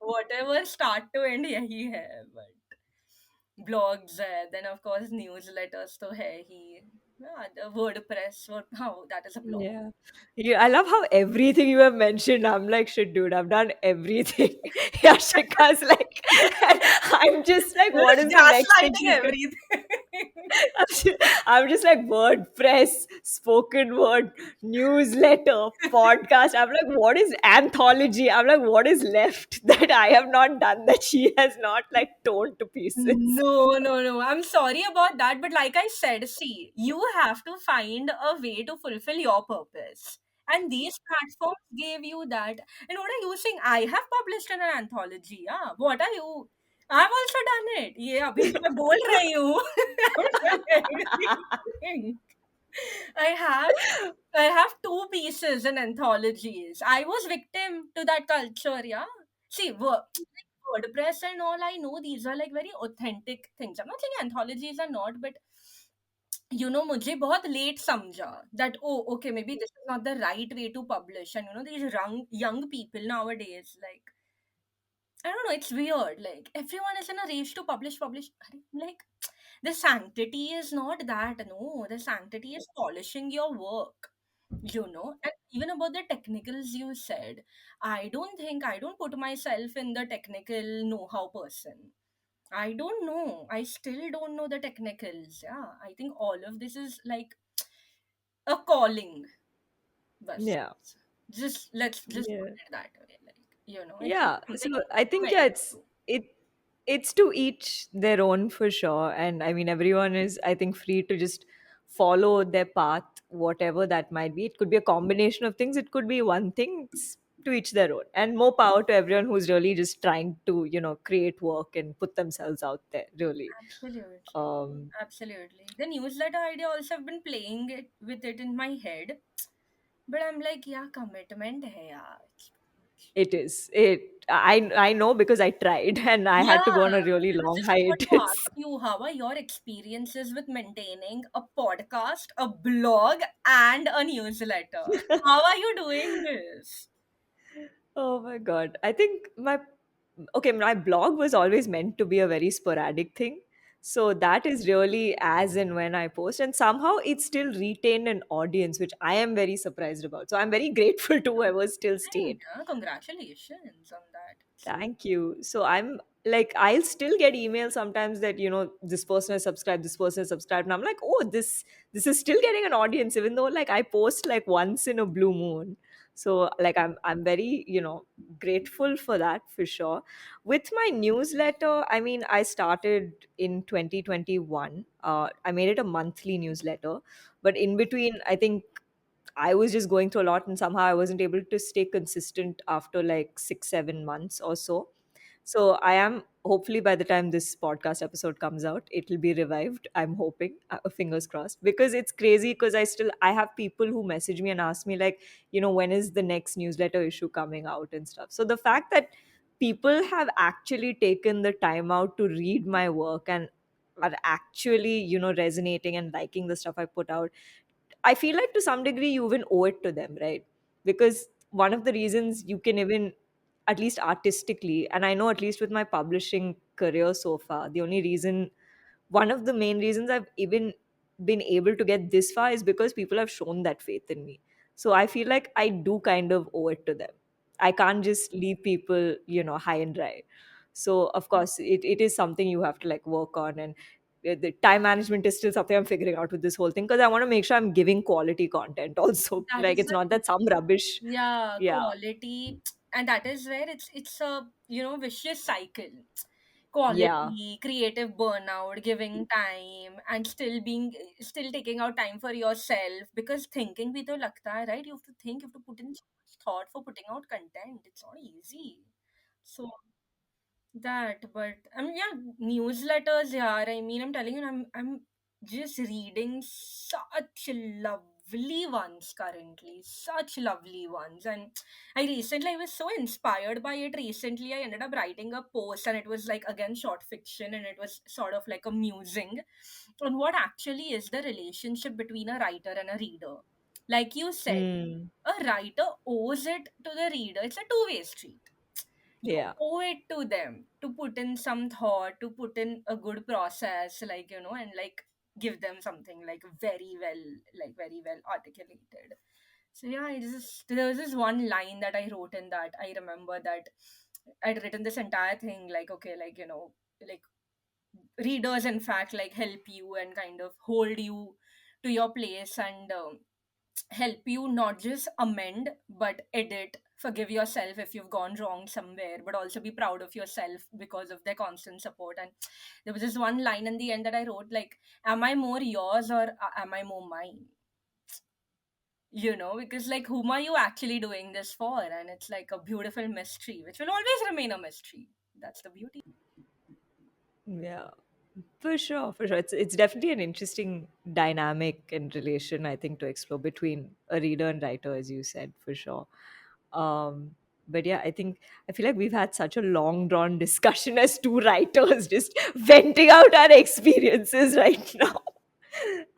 whatever start to end, yahi hai. But blogs hai. Then, of course, newsletters to hai hi. Yeah, the WordPress. How that is a blog. Yeah. Yeah, I love how everything you have mentioned, I'm like, shit, dude, I've done everything. Yashika's like, I'm just like, what Just is the next thing gaslighting she's going everything. I'm just like WordPress, spoken word, newsletter, podcast. I'm like, what is anthology? I'm like, what is left that I have not done that she has not like torn to pieces? No, no, no. I'm sorry about that. But like I said, see, you have to find a way to fulfill your purpose. And these platforms gave you that. And what are you saying? I have published in an anthology. Yeah. What are you? I've also done it. Yeah, अभी तो मैं बोल रही हूँ. I've done everything. I have I have two pieces in anthologies. I was victim to that culture, yeah. See, WordPress and all, I know these are like very authentic things. I'm not saying anthologies are not, but मुझे बहुत late समझा that, oh, okay, maybe this is not the right way to publish. And these young people nowadays, like, I don't know, it's weird. Like, everyone is in a race to publish. Like, the sanctity is not that. No, the sanctity is polishing your work. And even about the technicals you said, I don't put myself in the technical know-how person. I don't know. I still don't know the technicals. Yeah, I think all of this is like a calling. Bas. Yeah. Let's put Yeah. it that way. Like, it's not Yeah. something So you I have think, to yeah, admit it's to. it it's to each their own for sure. And I mean, everyone is, I think, free to just follow their path, whatever that might be. It could be a combination of things, it could be one thing. It's to each their own. And more power to everyone who's really just trying to, create work and put themselves out there, really. Absolutely. Um Absolutely. The newsletter idea also have been playing it with it in my head. But I'm like, yeah, commitment hai yaar. it is. I know because I tried and I Yeah, had to go on a really I was long just about to hiatus. ask you, how are your experiences with maintaining a podcast, a blog, and a newsletter? How are you doing this? Oh my god. I think my blog was always meant to be a very sporadic thing. So that is really as and when I post, and somehow it still retained an audience, which I am very surprised about. So I'm very grateful to whoever still Amazing, stayed. huh? Congratulations on that. Thank you. So I'm like, I'll still get emails sometimes that, this person has subscribed, this person has subscribed. And I'm like, oh, this is still getting an audience, even though like I post like once in a blue moon. So like I'm very, grateful for that for sure. With my newsletter, I mean, I started in 2021. I made it a monthly newsletter, but in between, I think I was just going through a lot, and somehow I wasn't able to stay consistent after like 6, 7 months or so. So I am, hopefully by the time this podcast episode comes out, it'll be revived. I'm hoping, fingers crossed, because it's crazy. Because I have people who message me and ask me like, when is the next newsletter issue coming out and stuff. So the fact that people have actually taken the time out to read my work and are actually, resonating and liking the stuff I put out, I feel like to some degree you even owe it to them, right? Because one of the reasons you can even, at least artistically, and I know at least with my publishing career so far, the only reason, one of the main reasons I've even been able to get this far is because people have shown that faith in me. So I feel like I do kind of owe it to them. I can't just leave people, high and dry. So of course it is something you have to like work on, and the time management is still something I'm figuring out with this whole thing, because I want to make sure I'm giving quality content also. That Like is it's the not thing. that some rubbish. Yeah, Yeah. quality, and that is where it's a vicious cycle. Yeah. Quality, creative burnout, giving time, and still taking out time for yourself, because thinking bhi to lagta hai, right? You have to think, you have to put in so much thought for putting out content. It's not easy. So that, but I mean, yeah, newsletters, yeah. I mean, I'm telling you, I'm just reading such lovely ones currently, such lovely ones. And I was so inspired by it recently. I ended up writing a post, and it was like, again, short fiction, and it was sort of like a musing on what actually is the relationship between a writer and a reader. Like you said, Mm, a writer owes it to the reader. It's a two-way street. You yeah. owe it to them to put in some thought, to put in a good process, like, and like give them something like very well articulated. So yeah, there was this one line that I wrote in that. I remember that I'd written this entire thing like, okay, like, like readers in fact like help you and kind of hold you to your place, and help you not just amend but edit, forgive yourself if you've gone wrong somewhere, but also be proud of yourself because of their constant support. And there was this one line in the end that I wrote like, am I more yours or am I more mine? Because like, whom are you actually doing this for? And it's like a beautiful mystery which will always remain a mystery. That's the beauty. Yeah, for sure, for sure. It's definitely an interesting dynamic and relation, I think, to explore between a reader and writer, as you said, for sure. Um, but yeah, I feel like we've had such a long drawn discussion as two writers, just venting out our experiences right now.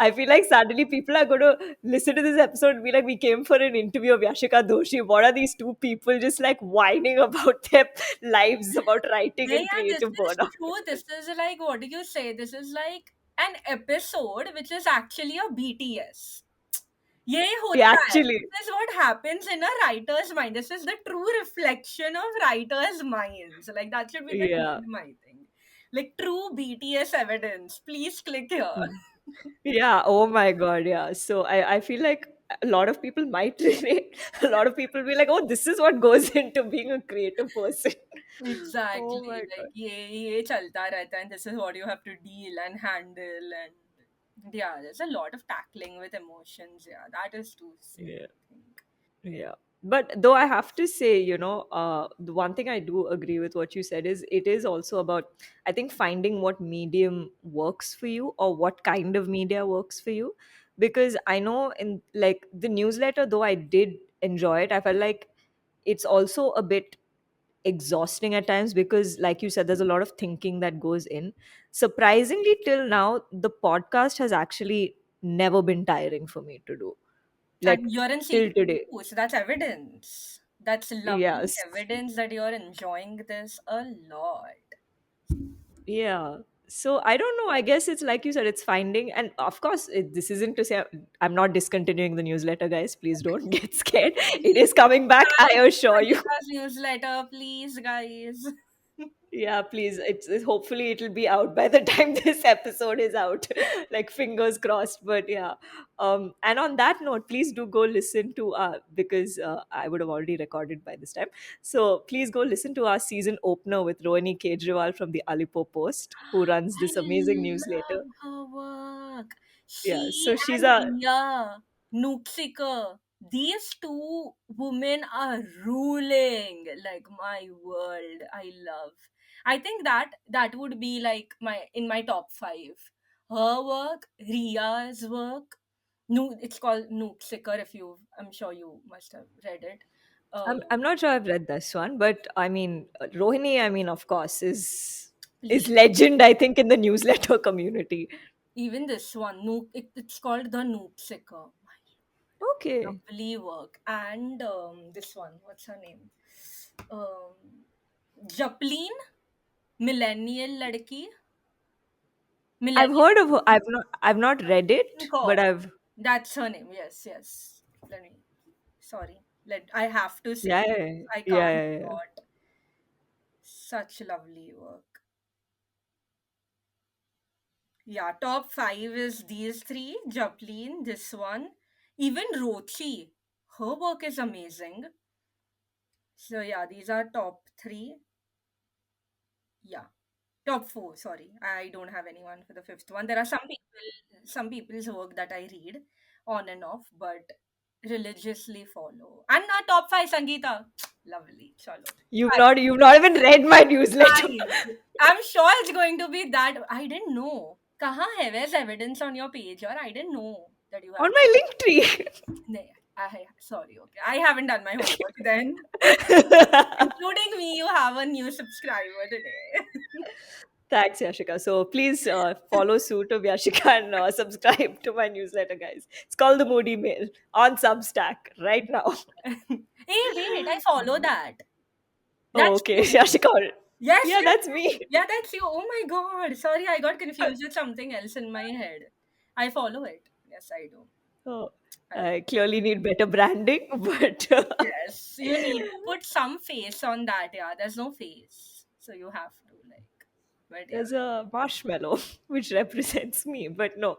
I feel like suddenly people are going to listen to this episode and be like, we came for an interview of Yashika Doshi. What are these two people just like whining about their lives, about writing Yeah, and yeah, this creative is burnout? true. This is like, what do you say? This is like an episode which is actually a BTS. यही Yeah, होता है. actually, This is what happens in a writer's mind. This is the true reflection of writers' minds. Like, that should be the yeah. name, I think. Like, true BTS evidence. Please click here. Yeah, oh my God, yeah. So I feel like a lot of people might relate. A lot of people be like, oh, this is what goes into being a creative person. Oh Exactly. my Like, God. ये चलता रहता है, and this is what you have to deal and handle. And yeah, there's a lot of tackling with emotions. Yeah, that is too safe, Yeah. I think. Yeah. But though I have to say, the one thing I do agree with what you said is it is also about, I think, finding what medium works for you or what kind of media works for you. Because I know in like the newsletter, though I did enjoy it, I felt like it's also a bit exhausting at times because, like you said, there's a lot of thinking that goes in. Surprisingly, till now, the podcast has actually never been tiring for me to do. And Like you're in till season today. two, so that's evidence. That's lovely Yes. evidence that you're enjoying this a lot. Yeah. So I don't know. I guess it's like you said, it's finding, and of course, this isn't to say I'm not discontinuing the newsletter, guys. Please don't get scared. It Please is coming back, I subscribe to assure you. Sangeeta's newsletter, please, guys. Yeah, please. Hopefully it'll be out by the time this episode is out. Like fingers crossed. But yeah. And on that note, please do go listen to because I would have already recorded by this time. So please go listen to our season opener with Rohini Kejriwal from the Alipo Post, who runs I this amazing love newsletter. her work. Yeah. She So she's and a Ria Nooksicker, these two women are ruling like my world. I love. I think that would be like my top five. Her work, Ria's work. No, it's called Nooksicker. If you, I'm sure you must have read it. I'm not sure I've read this one, but I mean Rohini, I mean, of course, is Please, legend, I think, in the newsletter community. even this one, it's called the Nooksicker. Okay. Lovely work. And this one, what's her name? Um, Japleen, millennial ladki, I've millennial heard of her. I've not read it, but Kaur. I've That's her name. Yes, yes. Let me. Sorry. I have to say. yeah, I yeah, can't yeah, yeah. not. Such lovely work. Yeah, top five is these three. Japleen, this one. Even Rochi. Her work is amazing. So yeah, these are top three. Yeah. Top four, sorry. I don't have anyone for the fifth one. There are some people's work that I read on and off, but religiously follow. And our top five, Sangeeta. Lovely. Chalo. You've not even read my newsletter. Guys, I'm sure it's going to be that. I didn't know. कहाँ है? Where's evidence on your page? Or I didn't know that you have. On my link tree. No, sorry. Okay, I haven't done my homework then. Including me, you have a new subscriber today. Thanks, Yashika. So please follow suit of Yashika and subscribe to my newsletter, guys. It's called The Moody Mail on Substack right now. Hey, wait, I follow that. Oh, That's okay. you. Yashika. Yes, Yeah, yes. that's me. Yeah, that's you. Oh my god. Sorry, I got confused with something else in my head. I follow it. Yes, I do. Oh, I I clearly need better branding, but Yes, you need to put some face on that. Yeah, there's no face. So you have to, like, but yeah. there's a marshmallow which represents me. But no,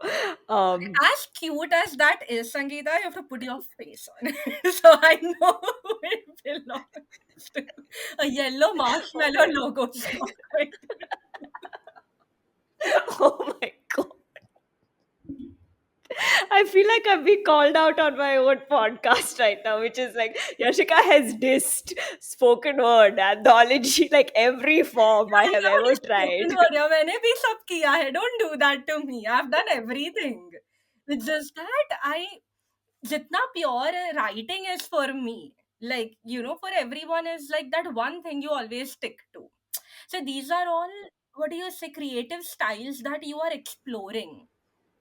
As cute as that is, Sangeeta, you have to put your face on it. So I know who it belongs to. A yellow marshmallow logo. Is not going oh my god. I feel like I'm being called out on my own podcast right now, which is like Yashika has dissed spoken word, anthology, like every form I have मैंने ever only spoken tried. word है, मैंने भी सब किया है. Don't do that to me. I've done everything. It's just that jitna pure writing is for me. Like, for everyone is like that one thing you always stick to. So these are all, what do you say, creative styles that you are exploring.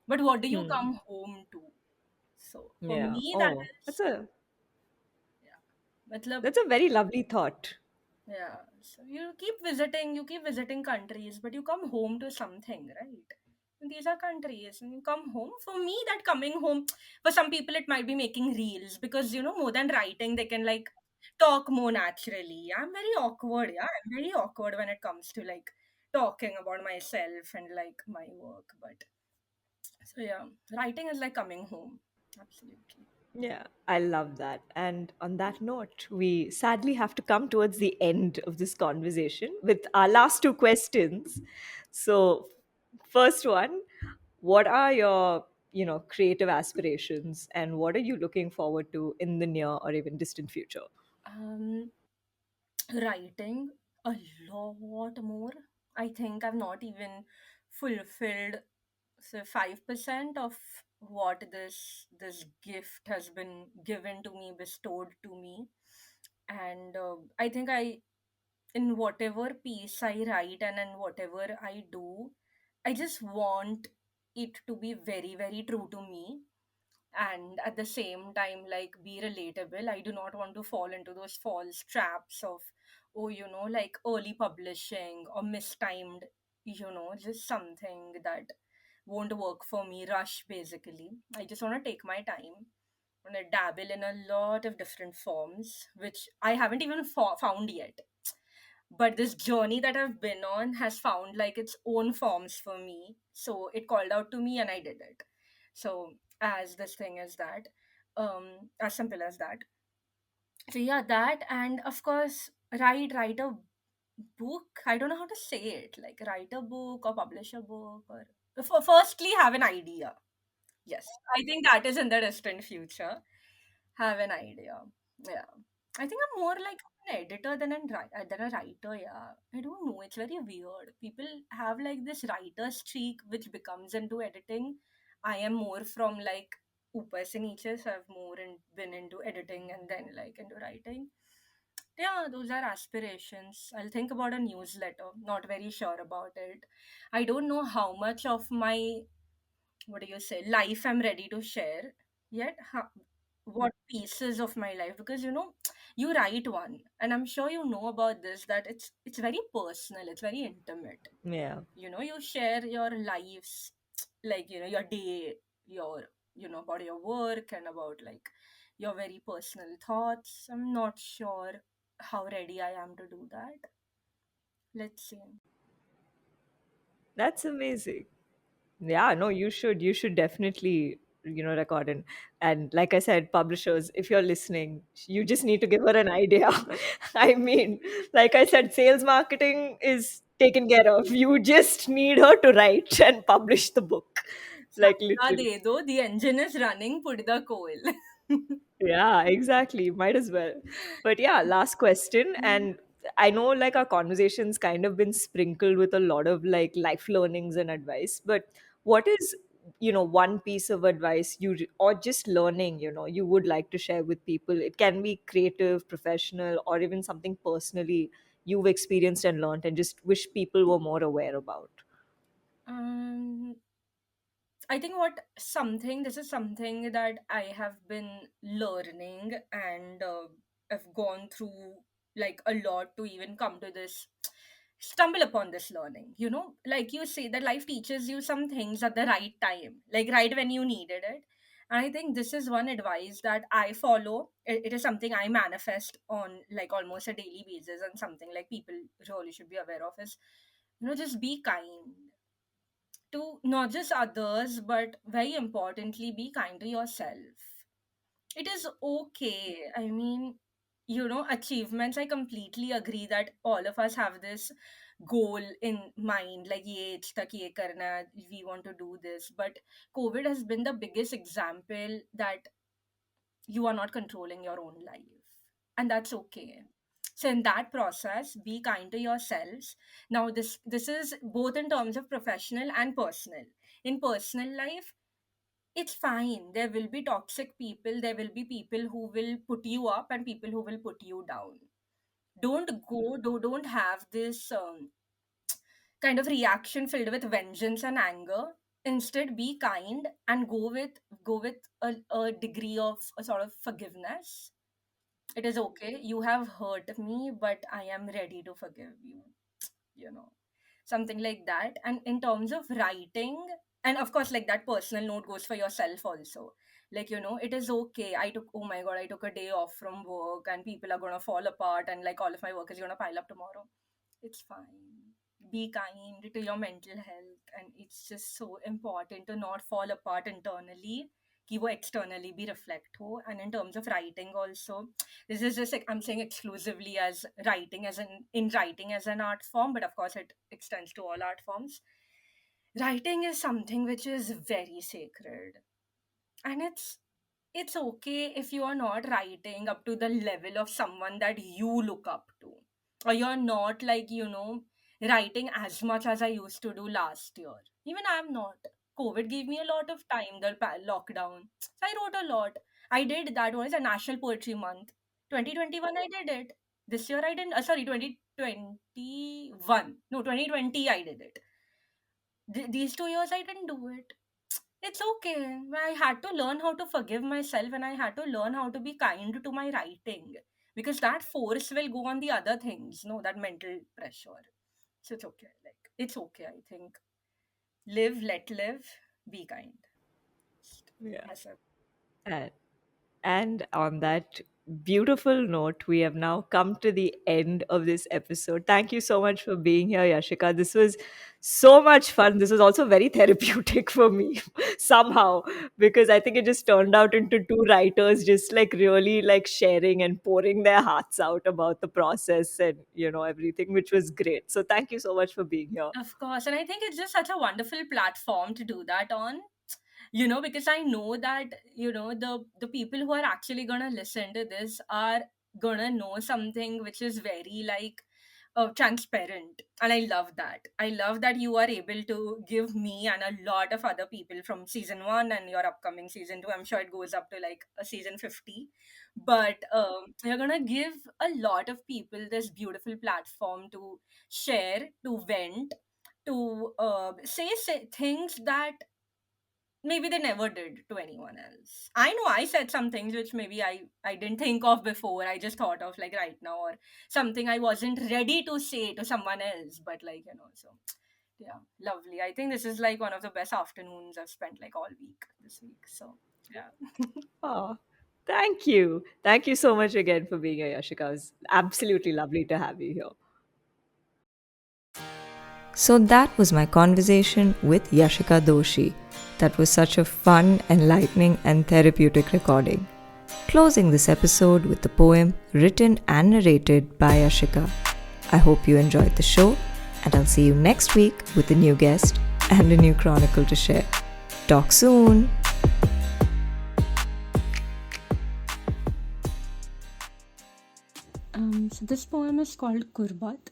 But what do you Hmm. come home to? So for Yeah. me, that Oh, is, yeah. Matlab, that's a very lovely thought. yeah. So you keep visiting countries, but you come home to something, right? And these are countries, and you come home. For me, that coming home, for some people, it might be making reels because, more than writing, they can like talk more naturally. I'm very awkward, yeah. I'm very awkward when it comes to like talking about myself and like my work. But so, yeah, writing is like coming home. Absolutely. Yeah, I love that. And on that note, we sadly have to come towards the end of this conversation with our last two questions. So, first one, what are your, creative aspirations and what are you looking forward to in the near or even distant future? Um, Writing a lot more. I think I've not even fulfilled, say, 5% of what this gift has been given to me, bestowed to me. And I think in whatever piece I write and in whatever I do, I just want it to be very, very true to me, and at the same time like be relatable. I do not want to fall into those false traps of, oh, like early publishing or mistimed, just something that won't work for me, rush. Basically, I just want to take my time and I dabble in a lot of different forms which I haven't even found yet. But this journey that I've been on has found like its own forms for me. So it called out to me and I did it. So as this thing is that, as simple as that. So yeah, that, and of course write a book. I don't know how to say it. Like write a book or publish a book, or firstly have an idea. Yes, I think that is in the distant future. Have an idea. Yeah. I think I'm more like an editor than a writer. Yeah. I don't know. It's very weird. People have like this writer streak which becomes into editing. I am more from like upar se niche, so I've been into editing and then like into writing. Yeah, those are aspirations. I'll think about a newsletter. Not very sure about it. I don't know how much of my, what do you say, life I'm ready to share yet. What pieces of my life, because you write one, and I'm sure you know about this, that it's very personal, it's very intimate. Yeah. You share your lives, like your day, your about your work and about like your very personal thoughts. I'm not sure how ready I am to do that. Let's see. That's amazing. Yeah, no, you should definitely record it. And like I said, publishers, if you're listening, you just need to give her an idea. I mean, like I said, sales marketing is taken care of. You just need her to write and publish the book, like Sapna literally. de do, the engine is running, put the coal. Yeah, exactly, might as well. But yeah, last question, and I know like our conversations kind of been sprinkled with a lot of like life learnings and advice, but what is, one piece of advice or just learning, you would like to share with people? It can be creative, professional, or even something personally you've experienced and learned and just wish people were more aware about. Um, I think this is something that I have been learning, and I've gone through like a lot to even come to this, stumble upon this learning. Like you say, that life teaches you some things at the right time, like right when you needed it. And I think this is one advice that I follow. It is something I manifest on like almost a daily basis, and something like people really should be aware of is, just be kind to not just others, but very importantly, be kind to yourself. It is okay. I mean, achievements, I completely agree that all of us have this goal in mind, like, ye age tak ye karna, we want to do this. But COVID has been the biggest example that you are not controlling your own life, and that's okay. So in that process, be kind to yourselves. Now this is both in terms of professional and personal. In personal life, it's fine, there will be toxic people, there will be people who will put you up and people who will put you down. Don't have this kind of reaction filled with vengeance and anger. Instead, be kind and go with a degree of a sort of forgiveness. It is okay, you have hurt me, but I am ready to forgive you. you know Something like that. And in terms of writing, and of course, like, that personal note goes for yourself also. Like, it is okay, oh my god, I took a day off from work and people are gonna fall apart and like all of my work is gonna pile up tomorrow. It's fine. Be kind to your mental health, and it's just so important to not fall apart internally. कि वो externally be reflect हो. And in terms of writing also, this is just like I'm saying exclusively as writing as in writing as an art form, but of course it extends to all art forms. Writing is something which is very sacred, and it's okay if you are not writing up to the level of someone that you look up to, or you're not like, writing as much as I used to do last year. Even I'm not. COVID gave me a lot of time, the lockdown, so I wrote a lot. I did that one is a National Poetry Month. 2021 I did it. This year I didn't. Sorry, 2021, no, 2020 I did it. These 2 years I didn't do it. It's okay. I had to learn how to forgive myself, and I had to learn how to be kind to my writing, because that force will go on the other things, no, that mental pressure. So it's okay. Like, it's okay, I think. Live, let live, be kind. Yeah. Yes, sir. And, and on that beautiful note, we have now come to the end of this episode. Thank you so much for being here, Yashika. This was so much fun. This was also very therapeutic for me somehow, because I think it just turned out into two writers just like really like sharing and pouring their hearts out about the process and everything, which was great. So thank you so much for being here. Of course. And I think it's just such a wonderful platform to do that on. Because I know that, the people who are actually gonna listen to this are gonna know something which is very like transparent. And I love that you are able to give me and a lot of other people from season 1 and your upcoming season 2. I'm sure it goes up to like a season 50, but you're gonna give a lot of people this beautiful platform to share, to vent, to say things that maybe they never did to anyone else. I know I said some things which maybe I didn't think of before. I just thought of like right now, or something I wasn't ready to say to someone else. But like, so yeah, lovely. I think this is like one of the best afternoons I've spent like all week this week. So yeah. Oh, thank you. Thank you so much again for being here, Yashika. It was absolutely lovely to have you here. So that was my conversation with Yashika Doshi. That was such a fun, enlightening, and therapeutic recording. Closing this episode with the poem written and narrated by Yashika. I hope you enjoyed the show, and I'll see you next week with a new guest and a new chronicle to share. Talk soon! So this poem is called Kurbat.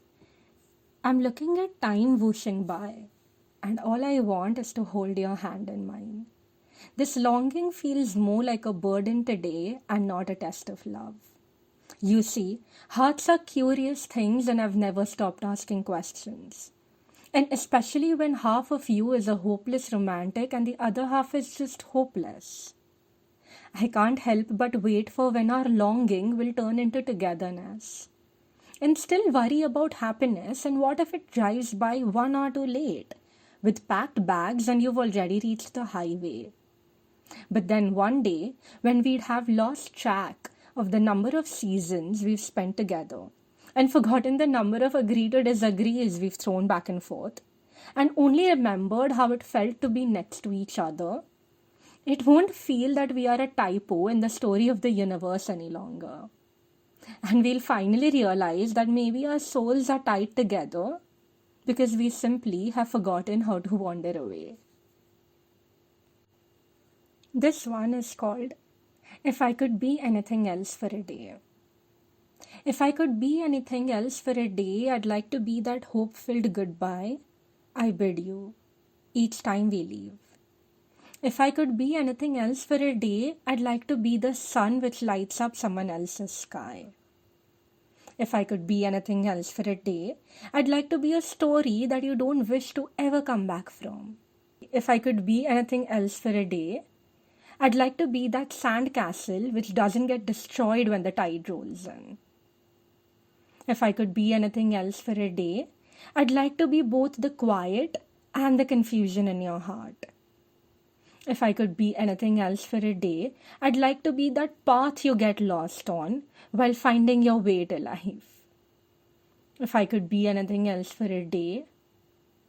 I'm looking at time whooshing by, and all I want is to hold your hand in mine. This longing feels more like a burden today and not a test of love. You see, hearts are curious things and I've never stopped asking questions. And especially when half of you is a hopeless romantic and the other half is just hopeless. I can't help but wait for when our longing will turn into togetherness. And still worry about happiness, and what if it drives by 1 hour too late, with packed bags and you've already reached the highway? But then one day, when we'd have lost track of the number of seasons we've spent together, and forgotten the number of agree to disagrees we've thrown back and forth, and only remembered how it felt to be next to each other, it won't feel that we are a typo in the story of the universe any longer. And we'll finally realize that maybe our souls are tied together because we simply have forgotten how to wander away. This one is called If I Could Be Anything Else for a Day. If I could be anything else for a day, I'd like to be that hope-filled goodbye I bid you each time we leave. If I could be anything else for a day, I'd like to be the sun which lights up someone else's sky. If I could be anything else for a day, I'd like to be a story that you don't wish to ever come back from. If I could be anything else for a day, I'd like to be that sand castle which doesn't get destroyed when the tide rolls in. If I could be anything else for a day, I'd like to be both the quiet and the confusion in your heart. If I could be anything else for a day, I'd like to be that path you get lost on while finding your way to life. If I could be anything else for a day,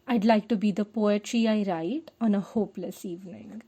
I'd like to be the poetry I write on a hopeless evening.